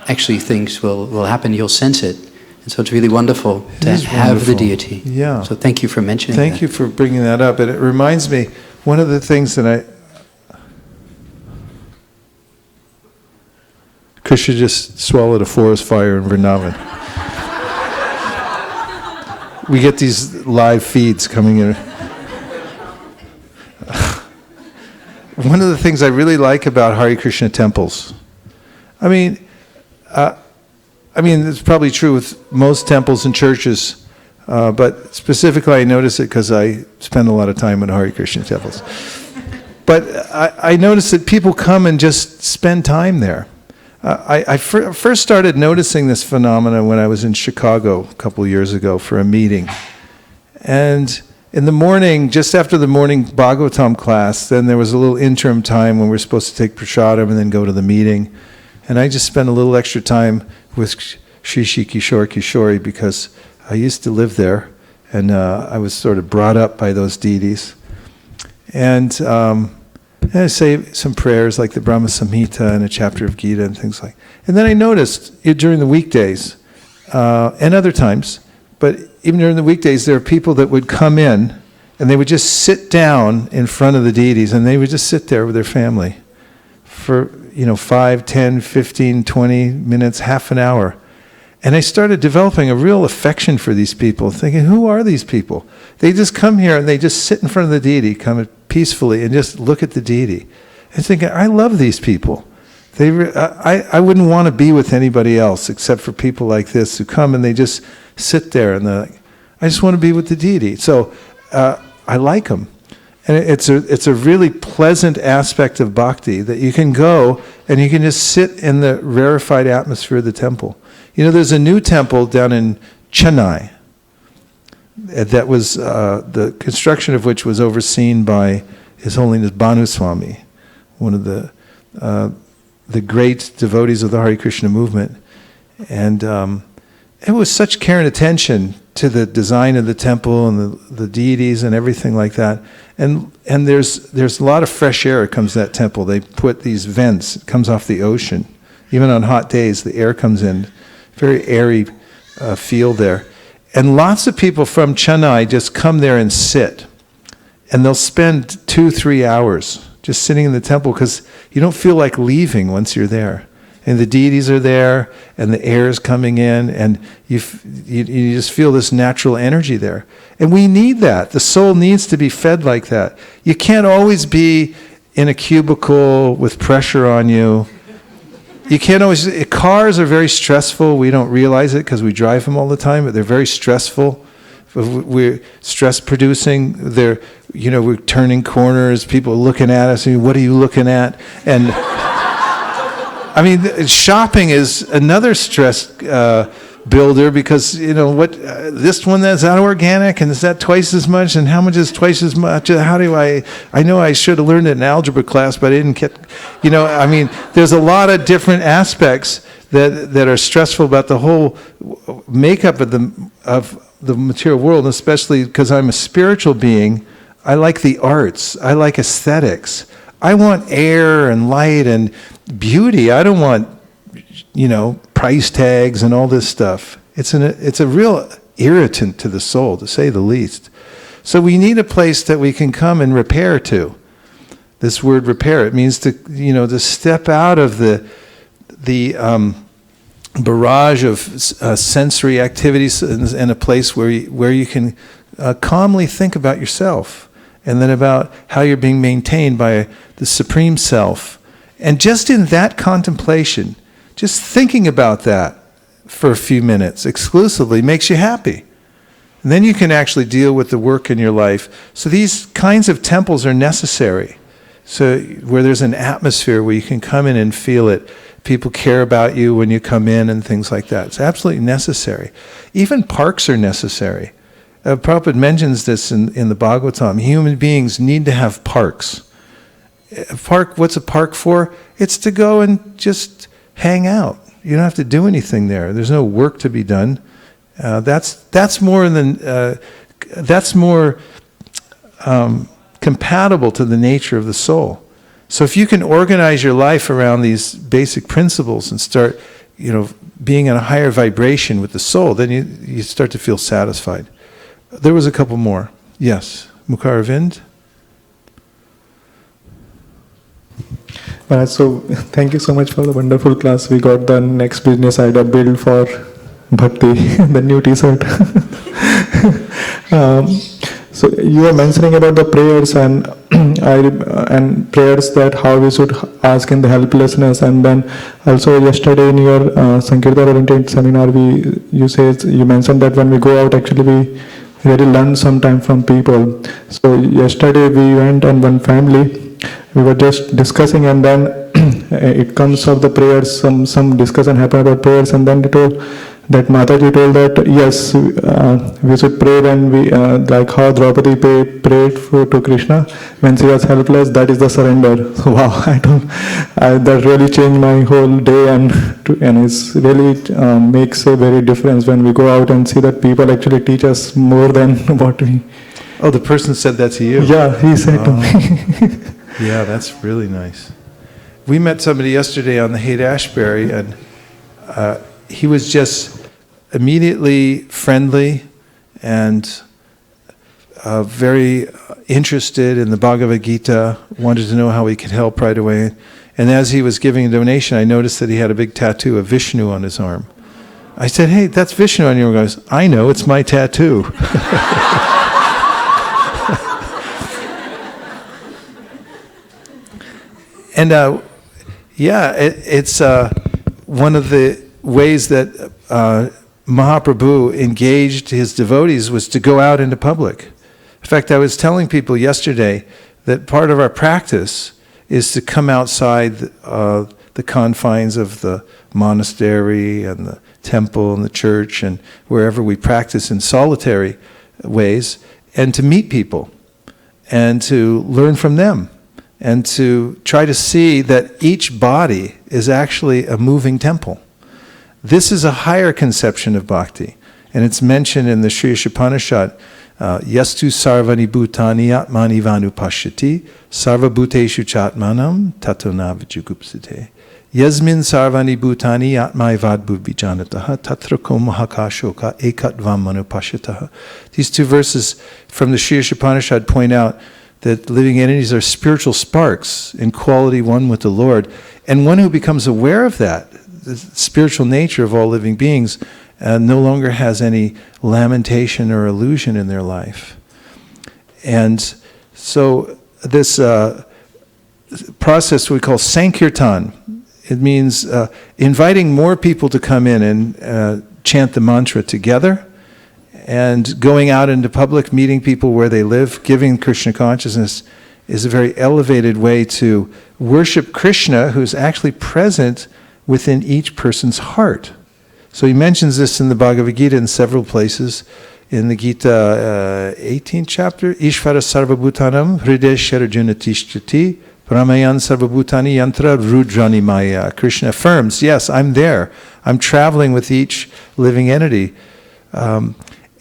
Actually things will happen, you'll sense it. And so it's really wonderful to have the deity. Yeah. So thank you for mentioning that. Thank you for bringing that up. And it reminds me, one of the things that Krishna just swallowed a forest fire in Vrindavan. We get these live feeds coming in. one of the things I really like about Hare Krishna temples, I mean, it's probably true with most temples and churches, but specifically I notice it because I spend a lot of time in Hare Krishna temples. But I notice that people come and just spend time there. I first started noticing this phenomenon when I was in Chicago a couple of years ago for a meeting. And in the morning, just after the morning Bhagavatam class, then there was a little interim time when we were supposed to take prasadam and then go to the meeting. And I just spent a little extra time with Shri Kishore Kishori because I used to live there and I was sort of brought up by those deities. And I say some prayers like the Brahma Samhita and a chapter of Gita and things like that. And then I noticed during the weekdays and other times, but even during the weekdays, there are people that would come in and they would just sit down in front of the deities and they would just sit there with their family for 5, 10, 15, 20 minutes, half an hour. And I started developing a real affection for these people, thinking, who are these people? They just come here and they just sit in front of the deity, come peacefully and just look at the deity. And thinking, I love these people. I wouldn't want to be with anybody else except for people like this who come and they just sit there and they're like, I just want to be with the deity. So I like them. And it's a really pleasant aspect of bhakti that you can go and you can just sit in the rarefied atmosphere of the temple. There's a new temple down in Chennai that was, the construction of which was overseen by His Holiness Bhanu Swami, one of the great devotees of the Hare Krishna movement. And it was such care and attention to the design of the temple and the deities and everything like that. And there's a lot of fresh air that comes to that temple. They put these vents, it comes off the ocean. Even on hot days, the air comes in. Very airy feel there. And lots of people from Chennai just come there and sit. And they'll spend 2-3 hours just sitting in the temple because you don't feel like leaving once you're there. And the deities are there, and the air is coming in, and you just feel this natural energy there. And we need that. The soul needs to be fed like that. You can't always be in a cubicle with pressure on you. You can't always. Cars are very stressful. We don't realize it because we drive them all the time, but they're very stressful. We're stress producing. We're turning corners. People are looking at us. What are you looking at? And shopping is another stress builder because this one that's not organic and is that twice as much and how much is twice as much? How do I know I should have learned it in algebra class, but I didn't get. There's a lot of different aspects that are stressful about the whole makeup of the material world, especially because I'm a spiritual being. I like the arts. I like aesthetics. I want air and light and beauty. I don't want, price tags and all this stuff. It's a real irritant to the soul, to say the least. So we need a place that we can come and repair to. This word repair, it means to step out of the barrage of sensory activities and a place where you can calmly think about yourself and then about how you're being maintained by the Supreme Self. And just in that contemplation, just thinking about that for a few minutes exclusively makes you happy. And then you can actually deal with the work in your life. So these kinds of temples are necessary. So where there's an atmosphere where you can come in and feel it. People care about you when you come in and things like that. It's absolutely necessary. Even parks are necessary. Prabhupada mentions this in the Bhagavatam. Human beings need to have parks. What's a park for? It's to go and just hang out. You don't have to do anything there. There's no work to be done. That's more compatible to the nature of the soul. So if you can organize your life around these basic principles and start, being in a higher vibration with the soul, then you start to feel satisfied. There was a couple more. Yes, Mukharavind. So thank you so much for the wonderful class. We got the next business idea build for Bhakti, the new t-shirt. So you were mentioning about the prayers and and prayers that how we should ask in the helplessness. And then also yesterday in your Sankirtan oriented seminar, you mentioned that when we go out, actually we really learn sometime from people. So yesterday we went and one family, we were just discussing, and then it comes of the prayers, some discussion happened about prayers, and then they told that Mataji told that yes, we should pray when we like how Draupadi prayed to Krishna when she was helpless. That is the surrender. So wow, that really changed my whole day, and it's really makes a very difference when we go out and see that people actually teach us more than what we. Oh, the person said that to you? Yeah, he said to me. Yeah, that's really nice. We met somebody yesterday on the Haight-Ashbury, and he was just immediately friendly and very interested in the Bhagavad Gita, wanted to know how he could help right away. And as he was giving a donation, I noticed that he had a big tattoo of Vishnu on his arm. I said, hey, that's Vishnu on your arm. He goes, I know, it's my tattoo. And it's one of the ways that Mahaprabhu engaged his devotees was to go out into public. In fact, I was telling people yesterday that part of our practice is to come outside the confines of the monastery and the temple and the church and wherever we practice in solitary ways, and to meet people and to learn from them, and to try to see that each body is actually a moving temple. This is a higher conception of bhakti, and it's mentioned in the Sri Upanishad, Yastu sarvani bhutani atmani vanupashyati sarva bhuteshu chatmanam tatona vijugupsite. Yasmin sarvani bhutani atmai vadbhu vijanataha tatra ko mahakashoka ekatvam manupashyataha. These two verses from the Sri Upanishad point out that living entities are spiritual sparks in quality one with the Lord. And one who becomes aware of that, the spiritual nature of all living beings, no longer has any lamentation or illusion in their life. And so this process we call Sankirtan. It means inviting more people to come in and chant the mantra together, and going out into public, meeting people where they live, giving Krishna consciousness is a very elevated way to worship Krishna, who's actually present within each person's heart. So he mentions this in the Bhagavad Gita in several places. In the Gita 18th chapter, Ishvara Sarvabhutanam Hridesh Arjuna Tishtati Brahmayan Sarvabhutani Yantra Rudrani Maya. Krishna affirms, yes, I'm there. I'm traveling with each living entity.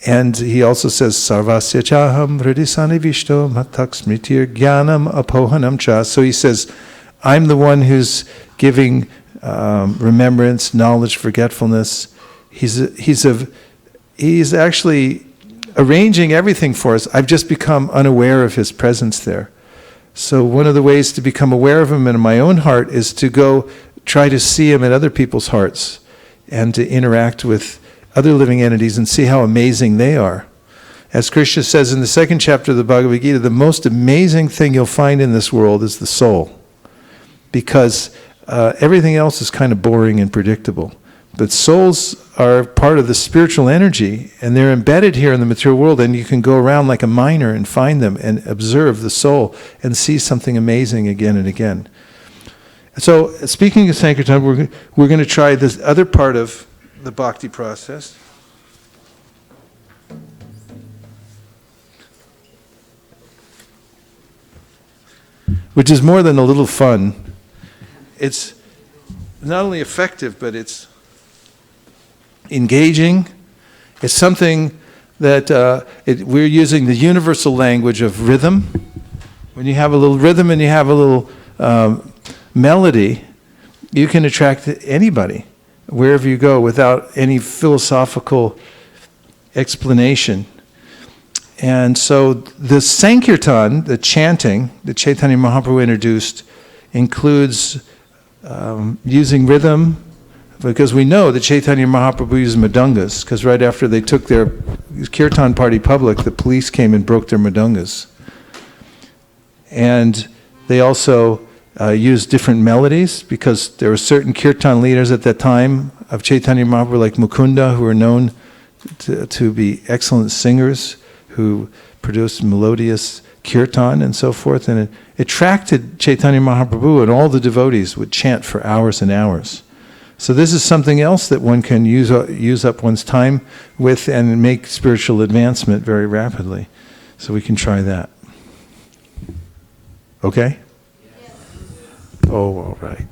And he also says, Sarvasya chaham hridisani vishto matak smritir jnanam apohanam cha. So he says, I'm the one who's giving remembrance, knowledge, forgetfulness. He's actually arranging everything for us. I've just become unaware of his presence there. So one of the ways to become aware of him in my own heart is to go try to see him in other people's hearts and to interact with other living entities and see how amazing they are. As Krishna says in the 2nd chapter of the Bhagavad Gita, the most amazing thing you'll find in this world is the soul. Because everything else is kind of boring and predictable. But souls are part of the spiritual energy, and they're embedded here in the material world, and you can go around like a miner and find them and observe the soul and see something amazing again and again. So, speaking of Sankirtan, we're going to try this other part of the bhakti process. Which is more than a little fun. It's not only effective, but it's engaging. It's something that we're using the universal language of rhythm. When you have a little rhythm and you have a little melody, you can attract anybody wherever you go without any philosophical explanation. And so the Sankirtan, the chanting that Chaitanya Mahaprabhu introduced, includes using rhythm, because we know that Chaitanya Mahaprabhu used mridungas, because right after they took their kirtan party public, the police came and broke their mridungas. And they also used different melodies, because there were certain kirtan leaders at that time of Chaitanya Mahaprabhu, like Mukunda, who were known to be excellent singers, who produced melodious kirtan and so forth. And it attracted Chaitanya Mahaprabhu, and all the devotees would chant for hours and hours. So this is something else that one can use up one's time with and make spiritual advancement very rapidly. So we can try that. Okay? Oh, all right.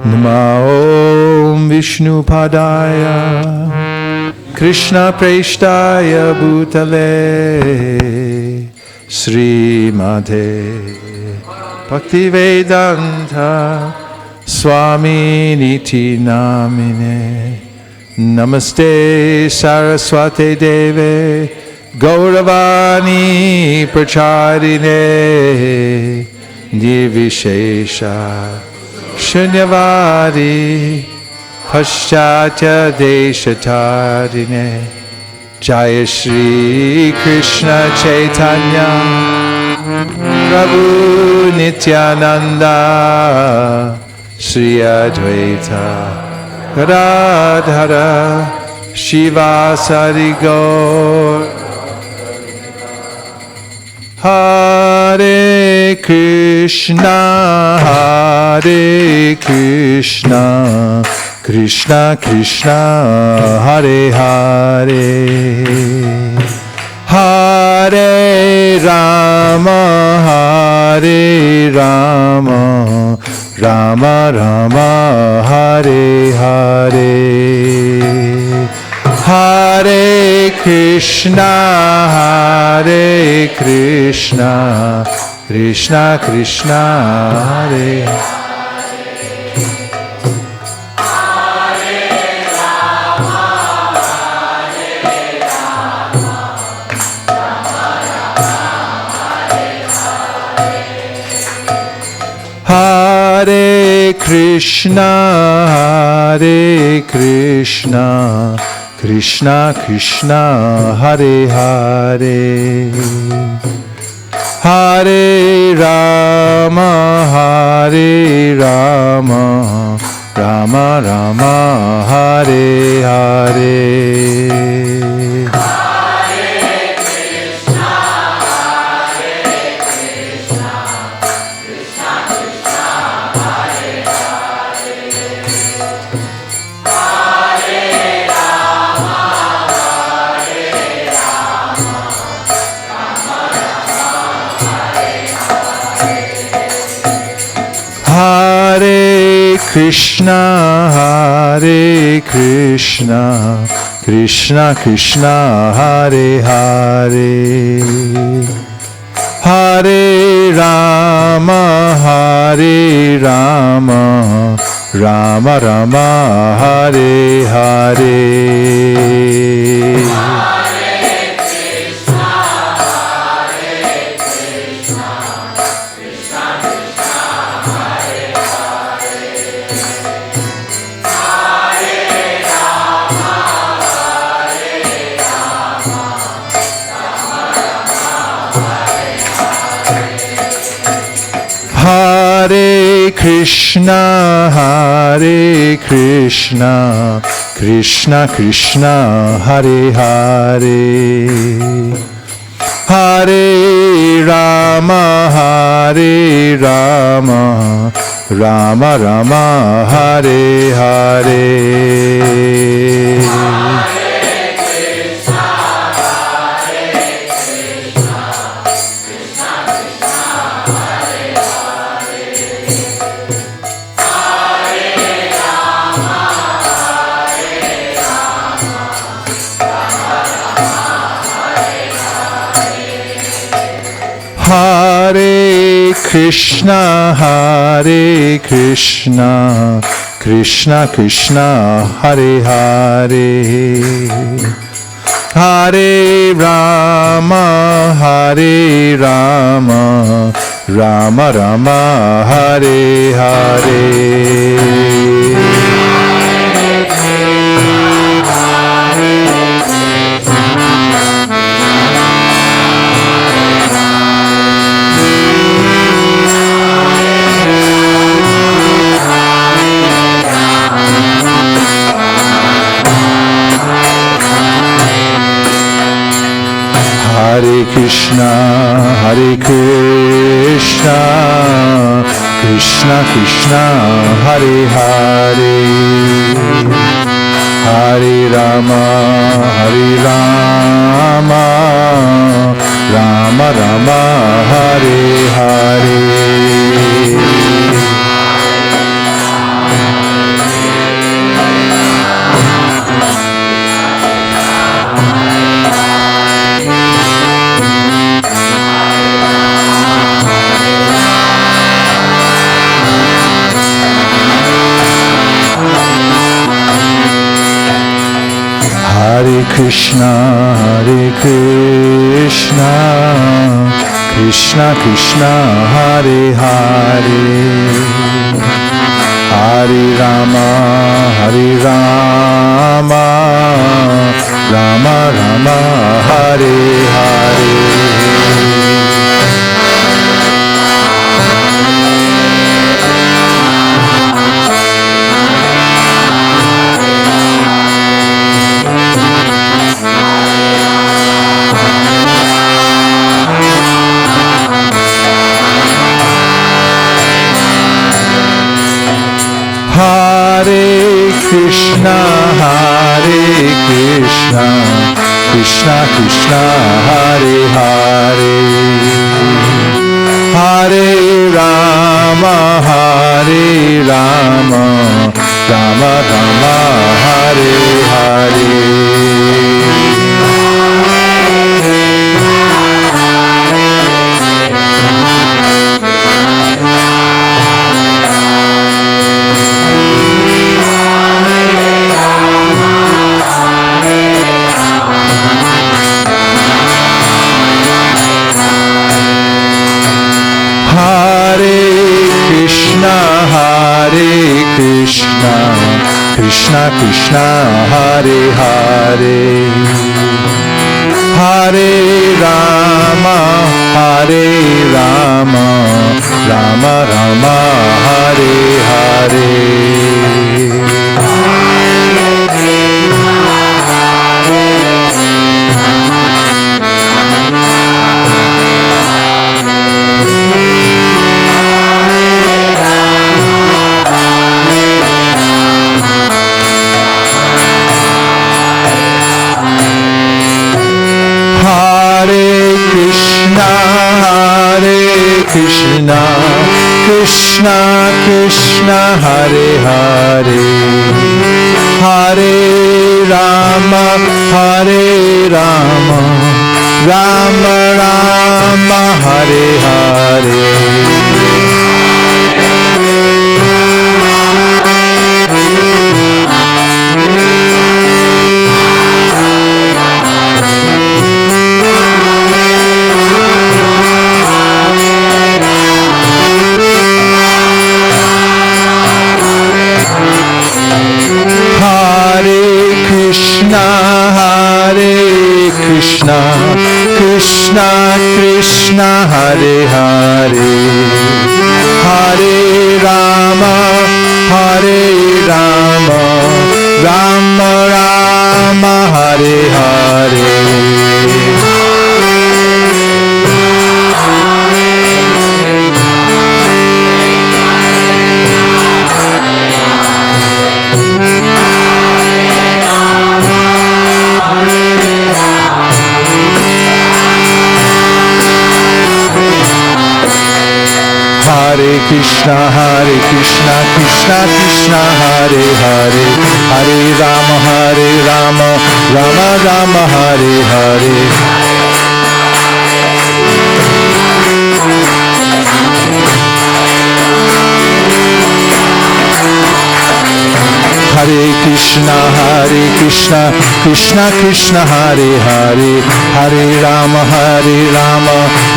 Namo Om Vishnu Padaya Krishna Preshtaya Bhutale Sri Madhe Bhaktivedanta Swami Niti Namine Namaste Saraswate Deve Gauravani Pracharine Nirvishesha Shunyavadi Paschatya Deshatarine Jaya Shri Krishna Chaitanya Prabhu Nityananda Shri Advaita Radhara Shivasari Gaur Hare Krishna Krishna Krishna Hare Hare Hare Rama Rama Rama Hare Hare Hare Krishna Krishna Krishna Hare Hare Krishna Krishna Krishna Hare Hare Hare Rama Rama Rama Hare Hare Hare Krishna Krishna Krishna Hare Hare Hare Rama Rama Rama Hare Hare Hare Krishna Krishna Krishna Hare Hare Hare Rama Rama Rama Hare Hare Hare Krishna Krishna Krishna Hare Hare Hare Rama Rama Rama Hare Hare Hare Krishna, Krishna Krishna, Hare Hare, Hare Rama, Rama Rama, Hare Hare. Hare Krishna, Krishna Krishna, Hare Hare, Hare Rama, Rama Rama, Hare Hare. Hare Krishna, Krishna Krishna, Hare Hare, Hare Rama, Rama Rama, Hare Hare. Krishna Krishna, Hare Hare, Hare Rama, Rama Rama, Hare Hare. Krishna, Krishna Krishna, Hare Hare, Hare Rama, Rama Rama, Hare Hare. Krishna Krishna, Hare Hare, Hare Rama, Rama Rama, Hare Hare. Hare Krishna, Krishna Krishna, Hare Hare, Hare Rama, Rama Rama, Hare Hare. Hare Krishna, Krishna Krishna, Hare Hare, Hare Rama,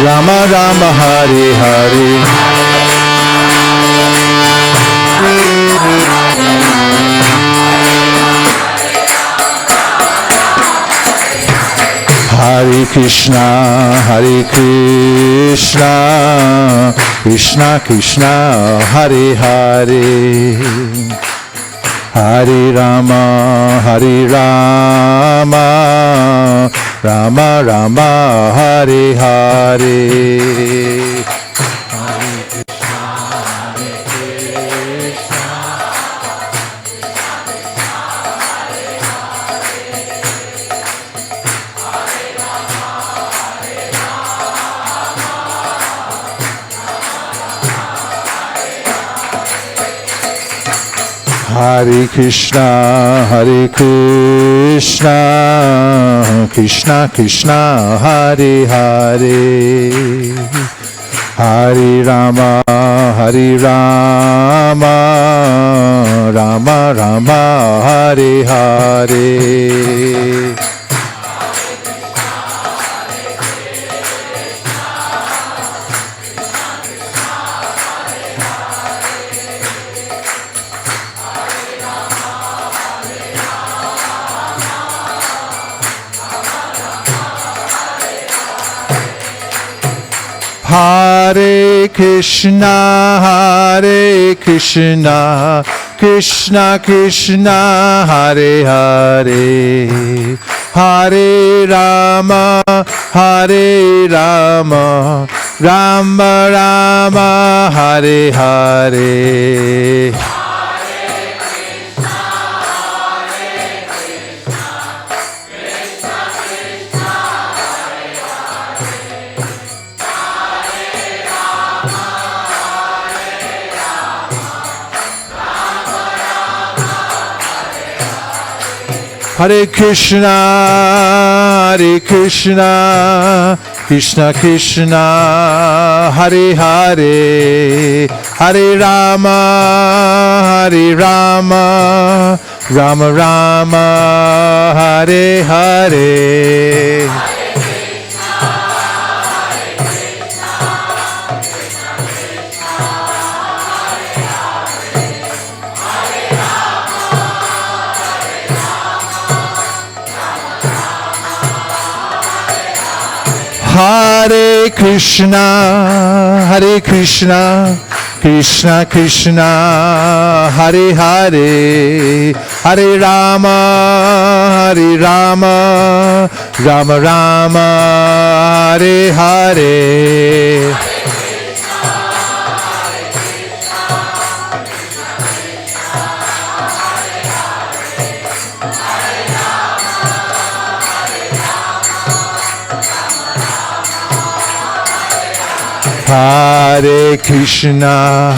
Rama Rama, Hare Hare. Hare Krishna, Krishna Krishna, Hare Hare, Hare Rama, Rama Rama Hare Hare. Hare Krishna, Hare Krishna, Krishna Krishna, Hare Hare, Hare Rama, Hare Rama, Rama Rama, Hare Hare. Hare Krishna, Hare Krishna, Krishna Krishna, Hare Hare, Hare Rama, Hare Rama, Rama Rama, Hare Hare. Hare Krishna, Hare Krishna, Krishna Krishna, Hare Hare, Hare Rama, Hare Rama, Rama Rama, Hare Hare. Hare Krishna, Hare Krishna, Krishna Krishna, Hare Hare, Hare Rama, Hare Rama, Rama Rama, Hare Hare. Hare Krishna,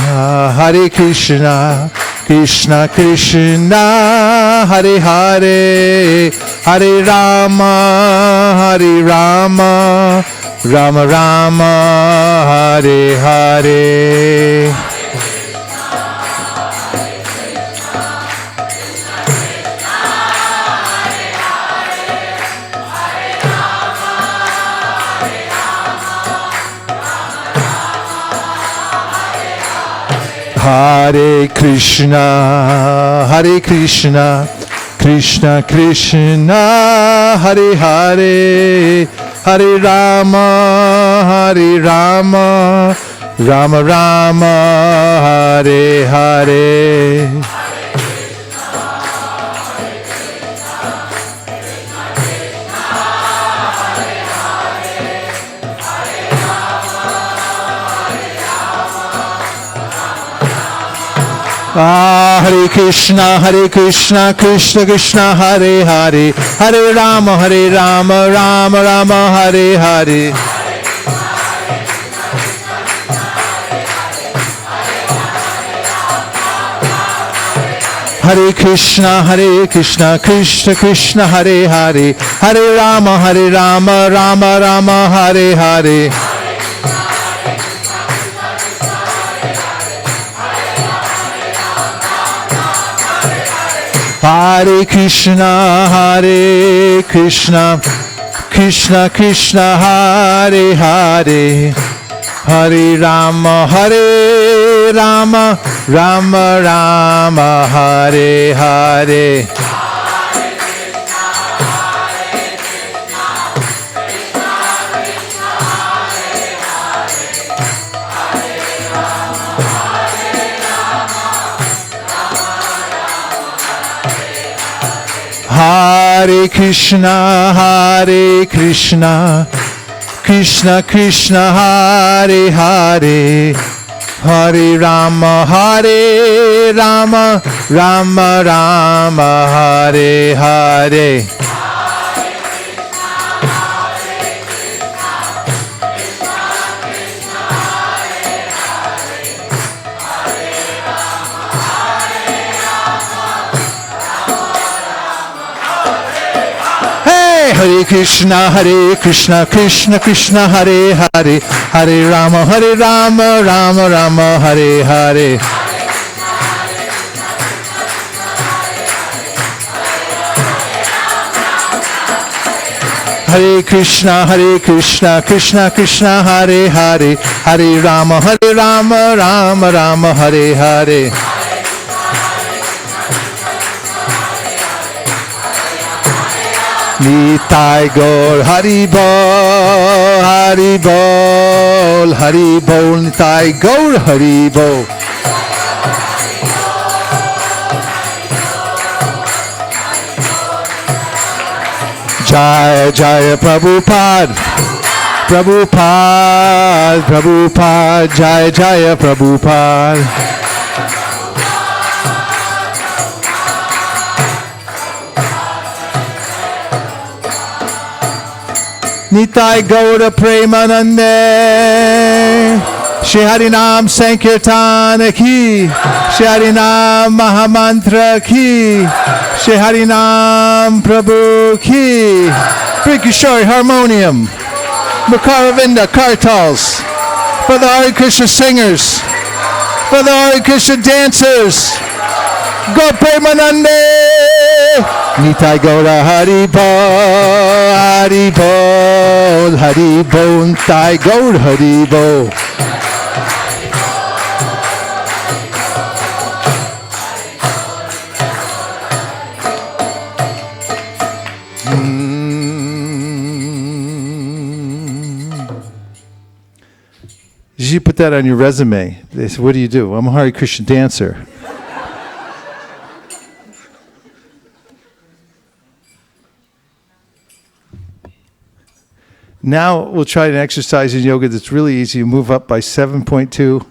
Hare Krishna, Krishna Krishna, Hare Hare, Hare Rama, Hare Rama, Rama Rama, Hare Hare. Hare Krishna, Hare Krishna, Krishna Krishna, Hare Hare, Hare Rama, Hare Rama, Rama Rama, Hare Hare. Hare Krishna, Hare Krishna, Krishna Krishna, Hare Hare, Hare Rama, Hare Rama, Rama Rama, Hare Hare. Hare Krishna, Krishna Krishna, Hare Hare, Hare Rama, Rama Rama, Hare Hare. Hare Krishna, Krishna Krishna, Hare Hare, Hare Rama, Rama Rama, Hare Hare. Hare Hare Krishna, Krishna Krishna, Hare Hare, Hare Rama, Rama Rama, Hare Hare. Hare Krishna, Krishna Krishna, Hare Hare, Hare Rama, Rama Rama, Hare Hare. Hare Krishna, Krishna Krishna, Hare Hare, Hare Rama, Rama Rama, Hare Hare. Nitai Gaur Hari Bol, Hari Bol, Hari Bol, Nitai Gaur Hari Bol. Jaya Jaya Prabhupada, Prabhupada, Jaya Jaya Prabhupada. Nitai Gaura Premanande, Shri Harinam Sankirtana ki, Shri Harinam Maha Mantra ki, Shri Harinam Prabhu ki. Brikishori Harmonium, Mukaravinda Kartals, for the Hare Krishna singers, for the Hare Krishna dancers, Go Premanande. Nitai Gaura Hari Bol, Hari Bol, Hari Bol, Nitai Gaura Hari Bol. You put that on your resume. They said, what do? I'm a Hare Krishna dancer. Now we'll try an exercise in yoga that's really easy. You move up by 7.2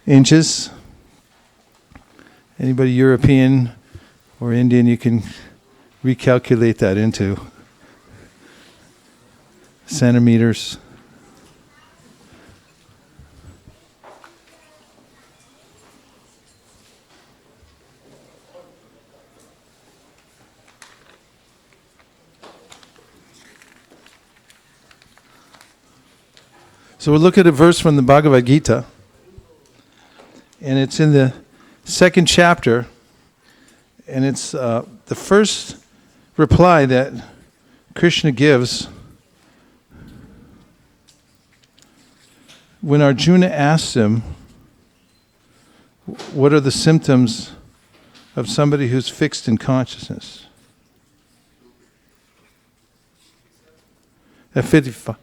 inches. Anybody European or Indian, you can recalculate that into centimeters. So we'll look at a verse from the Bhagavad Gita, and it's in the 2nd chapter, and it's the first reply that Krishna gives when Arjuna asks him, what are the symptoms of somebody who's fixed in consciousness? At 55.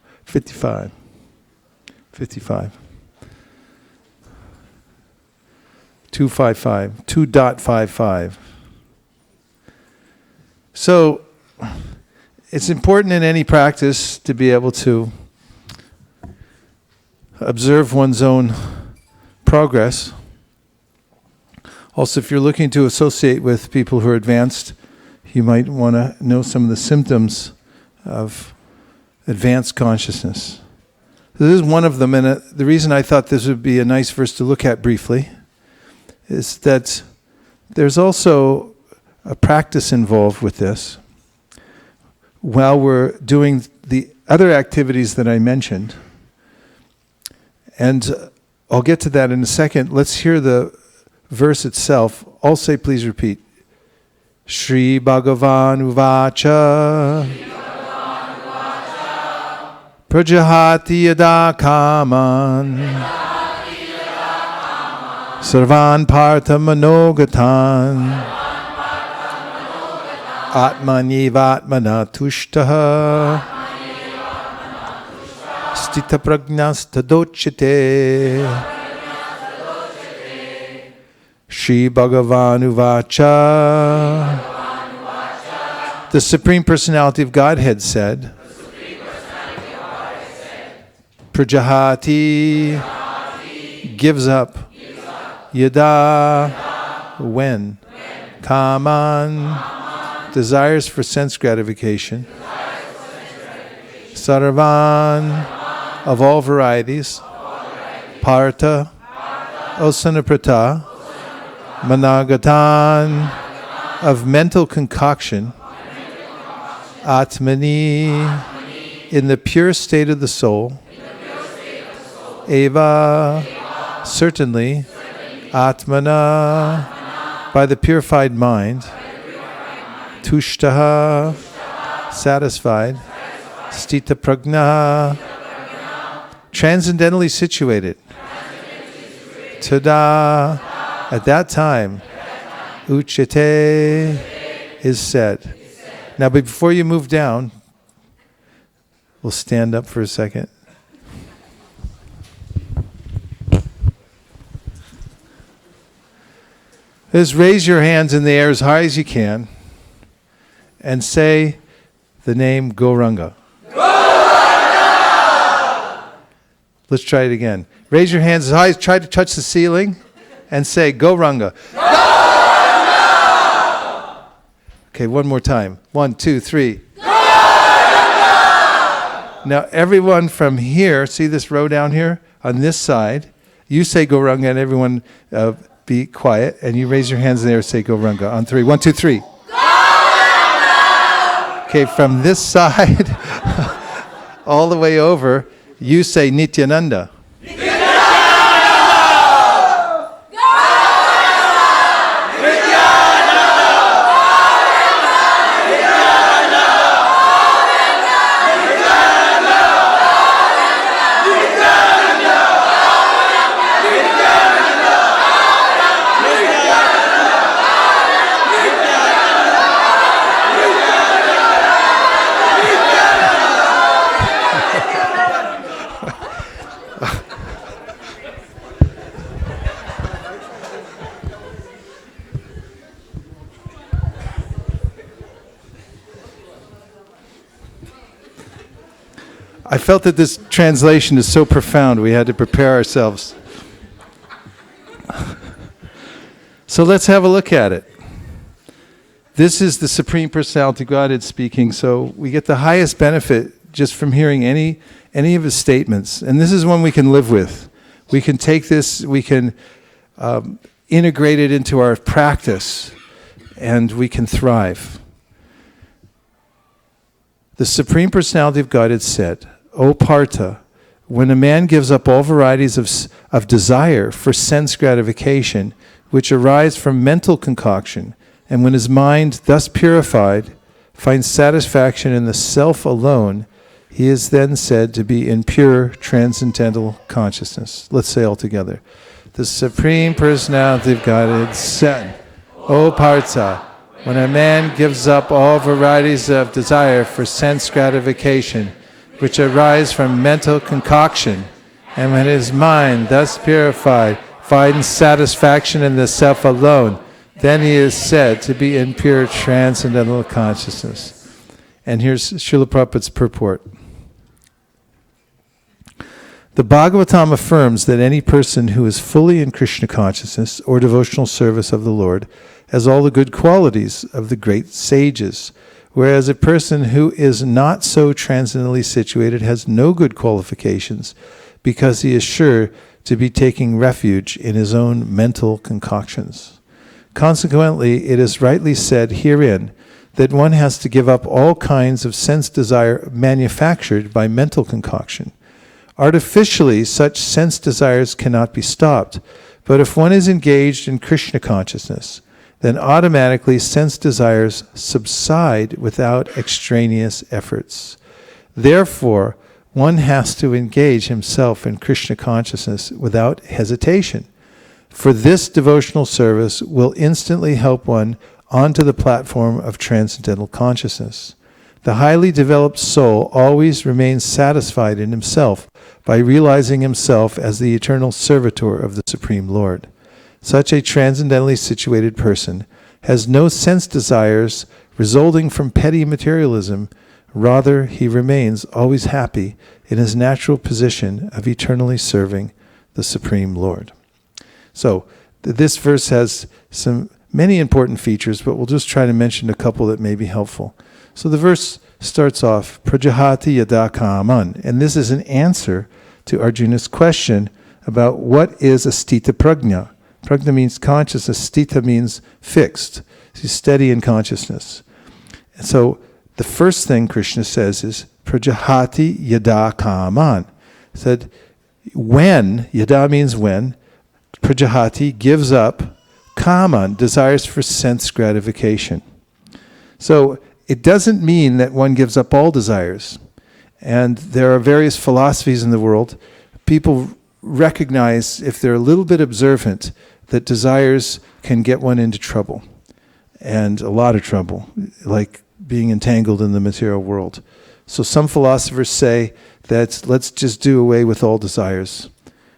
2.55. So it's important in any practice to be able to observe one's own progress. Also, if you're looking to associate with people who are advanced, you might want to know some of the symptoms of advanced consciousness. This is one of them, and the reason I thought this would be a nice verse to look at briefly is that there's also a practice involved with this. While we're doing the other activities that I mentioned, and I'll get to that in a second, let's hear the verse itself. I'll say, please repeat. Shri Bhagavan Uvacha Prajahati Yada Kaman Sarvan Partha Manogatan Atmanivatmana Tushtaha Stita Prajnastadochite Shri Bhagavan Uvacha The Supreme Personality of Godhead said, Prajahati gives up, Yada, when, Kaman, desires for sense gratification, Sarvan, of all varieties, Partha, Osanaprata, Managatan, of mental concoction, Atmani, in the pure state of the soul, Eva, certainly, Atmana, by the purified mind, Tushtaha, satisfied, Stita Pragna, transcendentally situated, Tada, at that time, Uchete is said. Now, before you move down, we'll stand up for a second. Just raise your hands in the air as high as you can and say the name Gauranga. Let's try it again. Raise your hands as high as try to touch the ceiling and say Gauranga. Okay, one more time. 1, 2, 3. Now everyone from here, see this row down here? On this side, you say Gauranga and everyone be quiet and you raise your hands in the air and say Gauranga. On 3. 1, 2, 3. Okay, from this side all the way over, you say Nityananda. I felt that this translation is so profound, we had to prepare ourselves. So let's have a look at it. This is the Supreme Personality of Godhead speaking, so we get the highest benefit just from hearing any of his statements. And this is one we can live with. We can take this, we can integrate it into our practice, and we can thrive. The Supreme Personality of Godhead said, O Partha, when a man gives up all varieties of desire for sense gratification, which arise from mental concoction, and when his mind, thus purified, finds satisfaction in the self alone, he is then said to be in pure transcendental consciousness. Let's say all together. The Supreme Personality of Godhead said, O Partha, when a man gives up all varieties of desire for sense gratification, which arise from mental concoction, and when his mind, thus purified, finds satisfaction in the self alone, then he is said to be in pure transcendental consciousness. And here's Srila Prabhupada's purport. The Bhagavatam affirms that any person who is fully in Krishna consciousness or devotional service of the Lord has all the good qualities of the great sages, whereas a person who is not so transcendently situated has no good qualifications because he is sure to be taking refuge in his own mental concoctions. Consequently, it is rightly said herein that one has to give up all kinds of sense desire manufactured by mental concoction. Artificially, such sense desires cannot be stopped, but if one is engaged in Krishna consciousness, then automatically sense desires subside without extraneous efforts. Therefore, one has to engage himself in Krishna consciousness without hesitation, for this devotional service will instantly help one onto the platform of transcendental consciousness. The highly developed soul always remains satisfied in himself by realizing himself as the eternal servitor of the Supreme Lord. Such a transcendentally situated person has no sense desires resulting from petty materialism. Rather, he remains always happy in his natural position of eternally serving the Supreme Lord. So, this verse has many important features, but we'll just try to mention a couple that may be helpful. So the verse starts off, Prajahati yada kaman, and this is an answer to Arjuna's question about what is a stita prajna. Prajna means consciousness, stita means fixed. He's steady in consciousness. And so the first thing Krishna says is, Prajahati yada kaman. He said, when, yada means when, Prajahati gives up kaman, desires for sense gratification. So it doesn't mean that one gives up all desires. And there are various philosophies in the world. People recognize, if they're a little bit observant, that desires can get one into trouble. And a lot of trouble, like being entangled in the material world. So some philosophers say that let's just do away with all desires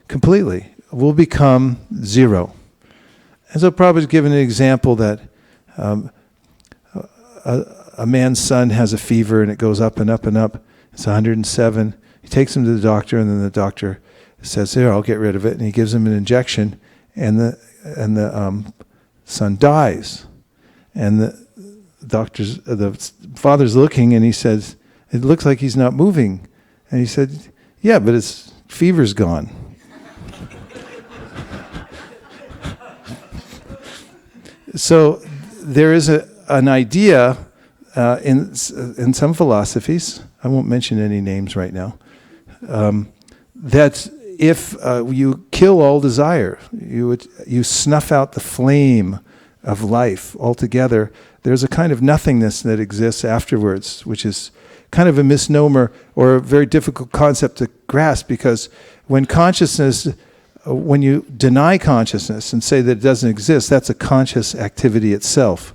completely. We'll become zero. And so Prabhupada's given an example that a man's son has a fever and it goes up and up and up. It's 107. He takes him to the doctor, and then the doctor says, "Here, I'll get rid of it." And he gives him an injection, and the son dies. And the father's looking, and he says, "It looks like he's not moving." And he said, "Yeah, but his fever's gone." So there is an idea in some philosophies, I won't mention any names right now, that if you kill all desire, you snuff out the flame of life altogether, there's a kind of nothingness that exists afterwards, which is kind of a misnomer or a very difficult concept to grasp, because when you deny consciousness and say that it doesn't exist, that's a conscious activity itself.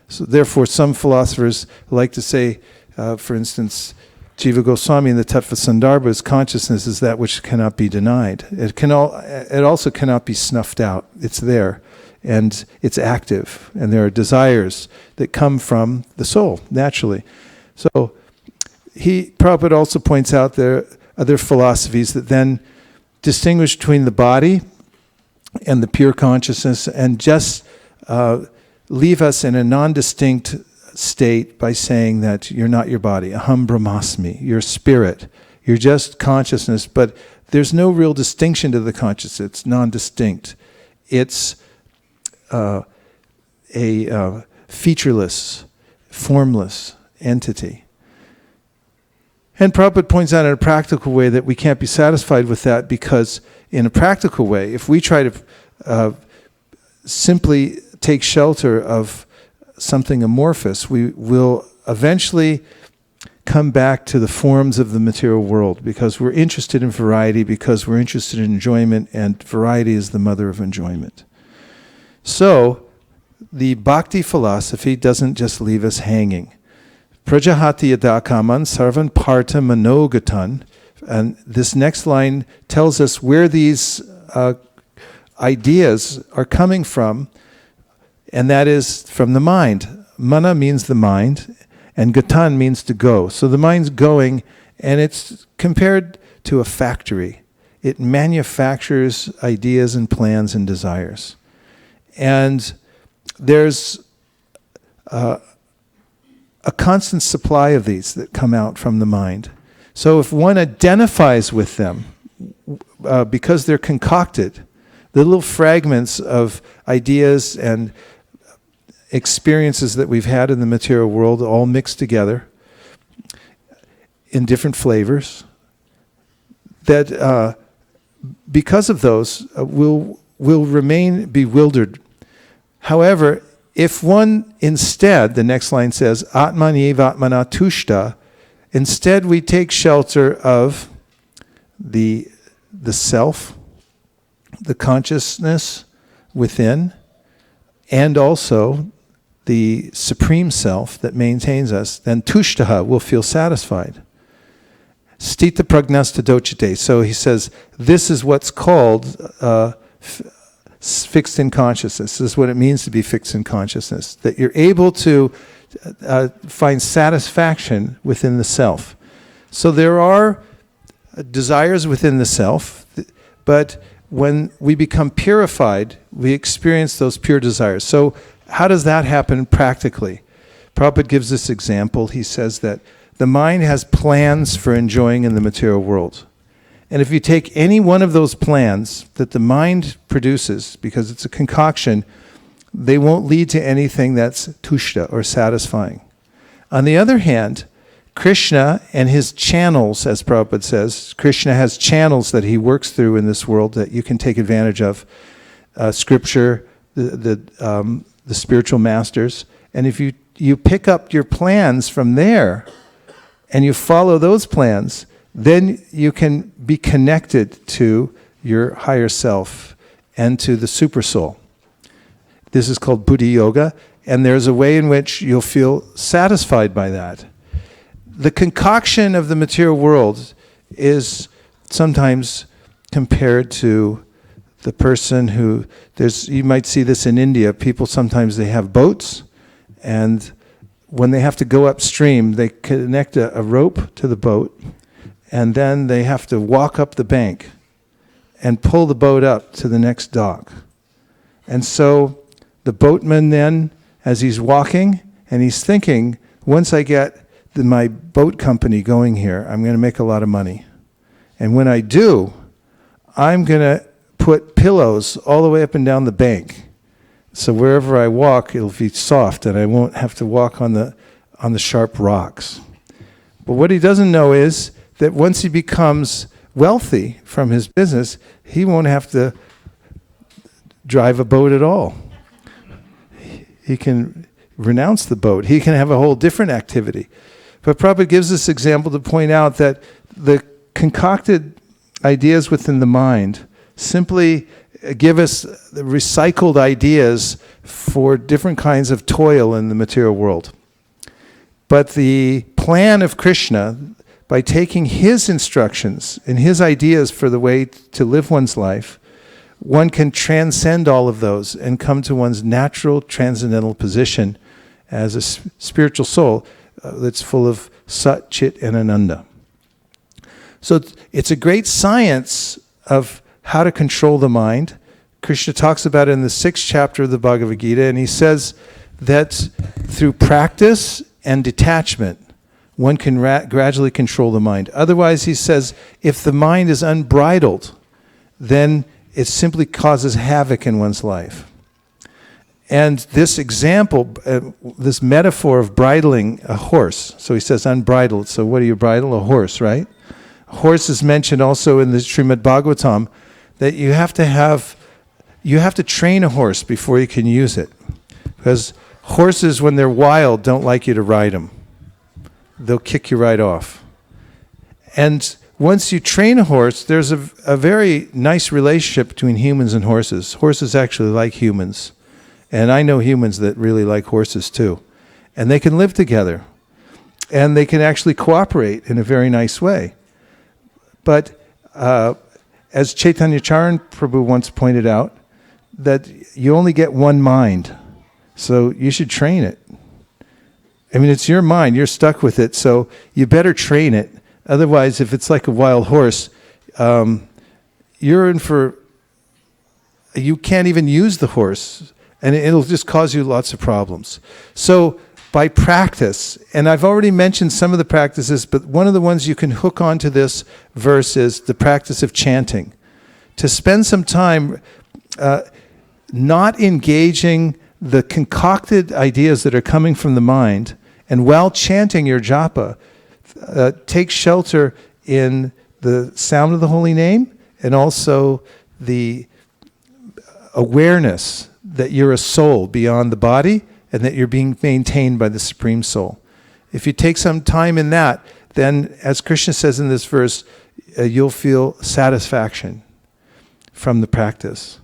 So therefore, some philosophers like to say, for instance, Jiva Goswami in the Tattva Sandarbhas, consciousness is that which cannot be denied. It also cannot be snuffed out. It's there, and it's active, and there are desires that come from the soul, naturally. So Prabhupada also points out there are other philosophies that then distinguish between the body and the pure consciousness, and just leave us in a non-distinct state by saying that you're not your body, aham brahmasmi, you're spirit, you're just consciousness, but there's no real distinction to the consciousness, it's non-distinct. It's a featureless, formless entity. And Prabhupada points out in a practical way that we can't be satisfied with that, because in a practical way, if we try to simply take shelter of something amorphous, we will eventually come back to the forms of the material world, because we're interested in variety, because we're interested in enjoyment, and variety is the mother of enjoyment. So, the bhakti philosophy doesn't just leave us hanging. Prajahati yadakaman sarvan partha manogatan. And this next line tells us where these ideas are coming from, and that is from the mind. Mana means the mind, and gatan means to go. So the mind's going, and it's compared to a factory. It manufactures ideas and plans and desires. And there's a constant supply of these that come out from the mind. So if one identifies with them, because they're concocted, the little fragments of ideas and experiences that we've had in the material world all mixed together in different flavors, that because of those will remain bewildered. However, if one instead, the next line says, Atmanyeva Atmana Tushta, instead we take shelter of the self, the consciousness within, and also the supreme self that maintains us, then Tushtaha will feel satisfied. Stita pragnasta dochite. So he says, this is what's called fixed in consciousness. This is what it means to be fixed in consciousness. That you're able to find satisfaction within the self. So there are desires within the self, but when we become purified, we experience those pure desires. So how does that happen practically? Prabhupada gives this example. He says that the mind has plans for enjoying in the material world. And if you take any one of those plans that the mind produces, because it's a concoction, they won't lead to anything that's tushta or satisfying. On the other hand, Krishna and his channels, as Prabhupada says, Krishna has channels that he works through in this world that you can take advantage of. Scripture, the spiritual masters. And if you pick up your plans from there and you follow those plans, then you can be connected to your higher self and to the super soul. This is called Buddhi Yoga, and there's a way in which you'll feel satisfied by that. The concoction of the material world is sometimes compared to the person who, you might see this in India, people sometimes they have boats, and when they have to go upstream, they connect a rope to the boat, and then they have to walk up the bank and pull the boat up to the next dock. And so the boatman then, as he's walking, and he's thinking, once I get my boat company going here, I'm going to make a lot of money. And when I do, I'm going to put pillows all the way up and down the bank. So wherever I walk, it'll be soft and I won't have to walk on the sharp rocks. But what he doesn't know is that once he becomes wealthy from his business, he won't have to drive a boat at all. He can renounce the boat. He can have a whole different activity. But Prabhupada gives this example to point out that the concocted ideas within the mind simply give us the recycled ideas for different kinds of toil in the material world. But the plan of Krishna, by taking his instructions and his ideas for the way to live one's life, one can transcend all of those and come to one's natural transcendental position as a spiritual soul that's full of Sat, Chit, and Ananda. So it's a great science of how to control the mind. Krishna talks about it in the 6th chapter of the Bhagavad Gita, and he says that through practice and detachment, one can gradually control the mind. Otherwise, he says, if the mind is unbridled, then it simply causes havoc in one's life. And this example, this metaphor of bridling a horse, so he says unbridled, so what do you bridle? A horse, right? A horse is mentioned also in the Srimad Bhagavatam, that you have to train a horse before you can use it. Because horses, when they're wild, don't like you to ride them. They'll kick you right off. And once you train a horse, there's a very nice relationship between humans and horses. Horses actually like humans. And I know humans that really like horses too. And they can live together. And they can actually cooperate in a very nice way. But as Chaitanya Charan Prabhu once pointed out, that you only get one mind. So you should train it. I mean, it's your mind. You're stuck with it. So you better train it. Otherwise, if it's like a wild horse, you're in for... You can't even use the horse. And it'll just cause you lots of problems. So by practice, and I've already mentioned some of the practices, but one of the ones you can hook onto this verse is the practice of chanting. To spend some time not engaging the concocted ideas that are coming from the mind, and while chanting your japa, take shelter in the sound of the holy name and also the awareness that you're a soul beyond the body and that you're being maintained by the Supreme Soul. If you take some time in that, then, as Krishna says in this verse, you'll feel satisfaction from the practice.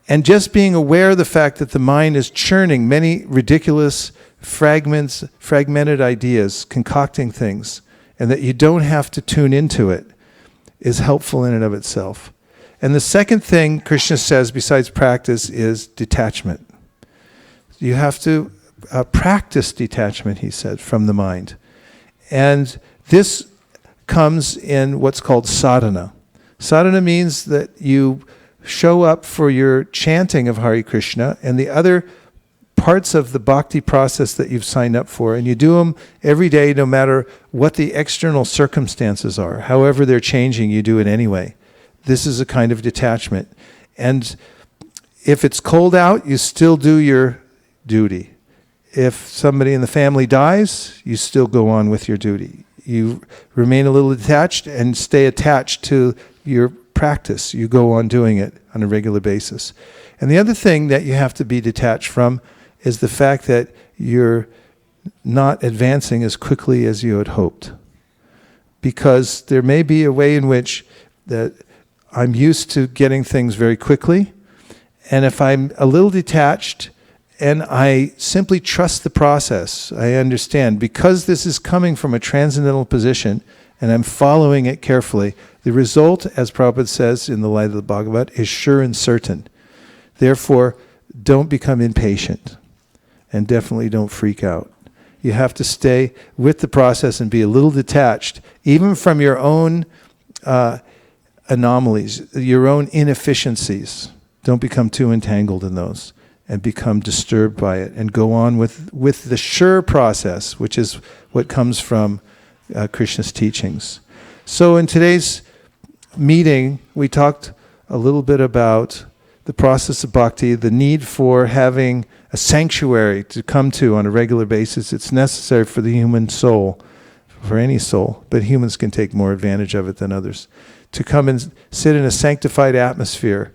And just being aware of the fact that the mind is churning many ridiculous fragmented ideas, concocting things, and that you don't have to tune into it, is helpful in and of itself. And the second thing Krishna says besides practice is detachment. You have to practice detachment, he said, from the mind. And this comes in what's called sadhana. Sadhana means that you show up for your chanting of Hare Krishna and the other parts of the bhakti process that you've signed up for, and you do them every day no matter what the external circumstances are. However they're changing, you do it anyway. This is a kind of detachment. And if it's cold out, you still do your duty. If somebody in the family dies, you still go on with your duty. You remain a little detached and stay attached to your practice. You go on doing it on a regular basis. And the other thing that you have to be detached from is the fact that you're not advancing as quickly as you had hoped. Because there may be a way in which that I'm used to getting things very quickly, and if I'm a little detached and I simply trust the process, I understand, because this is coming from a transcendental position and I'm following it carefully, the result, as Prabhupada says in the light of the Bhagavad, is sure and certain. Therefore, don't become impatient. And definitely don't freak out. You have to stay with the process and be a little detached, even from your own anomalies, your own inefficiencies. Don't become too entangled in those and become disturbed by it. And go on with the sure process, which is what comes from Krishna's teachings. So in today's meeting, we talked a little bit about the process of bhakti, the need for having a sanctuary to come to on a regular basis. It's necessary for the human soul, for any soul, but humans can take more advantage of it than others, to come and sit in a sanctified atmosphere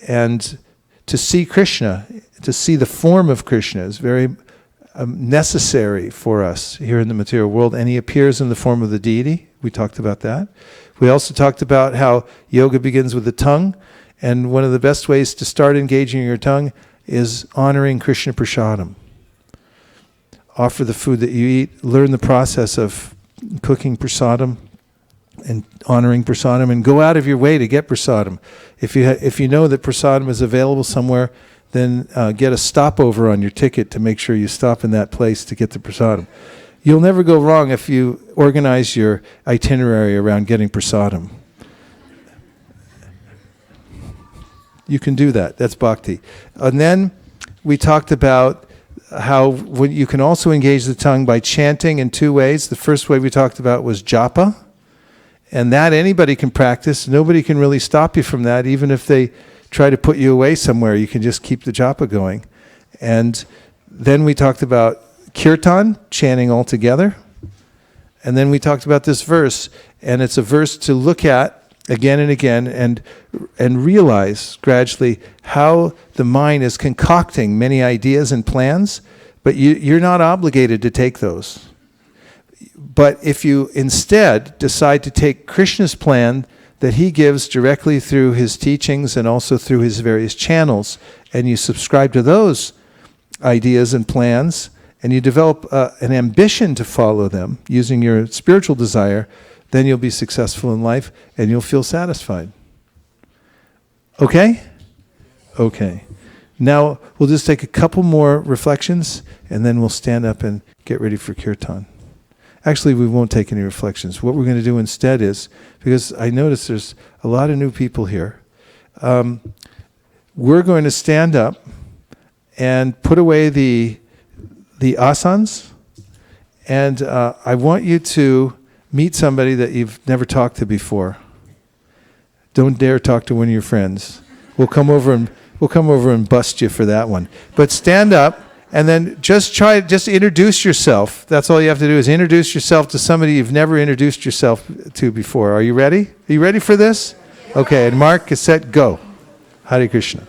and to see Krishna, to see the form of Krishna is very necessary for us here in the material world, and he appears in the form of the deity. We talked about that. We also talked about how yoga begins with the tongue, and one of the best ways to start engaging your tongue is honoring Krishna Prasadam. Offer the food that you eat, learn the process of cooking prasadam and honoring prasadam, and go out of your way to get prasadam. If you know that prasadam is available somewhere, then get a stopover on your ticket to make sure you stop in that place to get the prasadam. You'll never go wrong if you organize your itinerary around getting prasadam. You can do that. That's bhakti. And then we talked about how you can also engage the tongue by chanting in two ways. The first way we talked about was japa. And that anybody can practice. Nobody can really stop you from that. Even if they try to put you away somewhere, you can just keep the japa going. And then we talked about kirtan, chanting all together. And then we talked about this verse. And it's a verse to look at again and again, and realize gradually how the mind is concocting many ideas and plans, but you're not obligated to take those. But if you instead decide to take Krishna's plan that he gives directly through his teachings and also through his various channels, and you subscribe to those ideas and plans, and you develop an ambition to follow them using your spiritual desire, then you'll be successful in life and you'll feel satisfied. Okay? Okay. Now we'll just take a couple more reflections and then we'll stand up and get ready for kirtan. Actually, we won't take any reflections. What we're going to do instead is, because I notice there's a lot of new people here, we're going to stand up and put away the asanas, and I want you to meet somebody that you've never talked to before. Don't dare talk to one of your friends. We'll come over and bust you for that one. But stand up and then just introduce yourself. That's all you have to do, is introduce yourself to somebody you've never introduced yourself to before. Are you ready? Are you ready for this? Okay, and Mark, get set, go. Hare Krishna.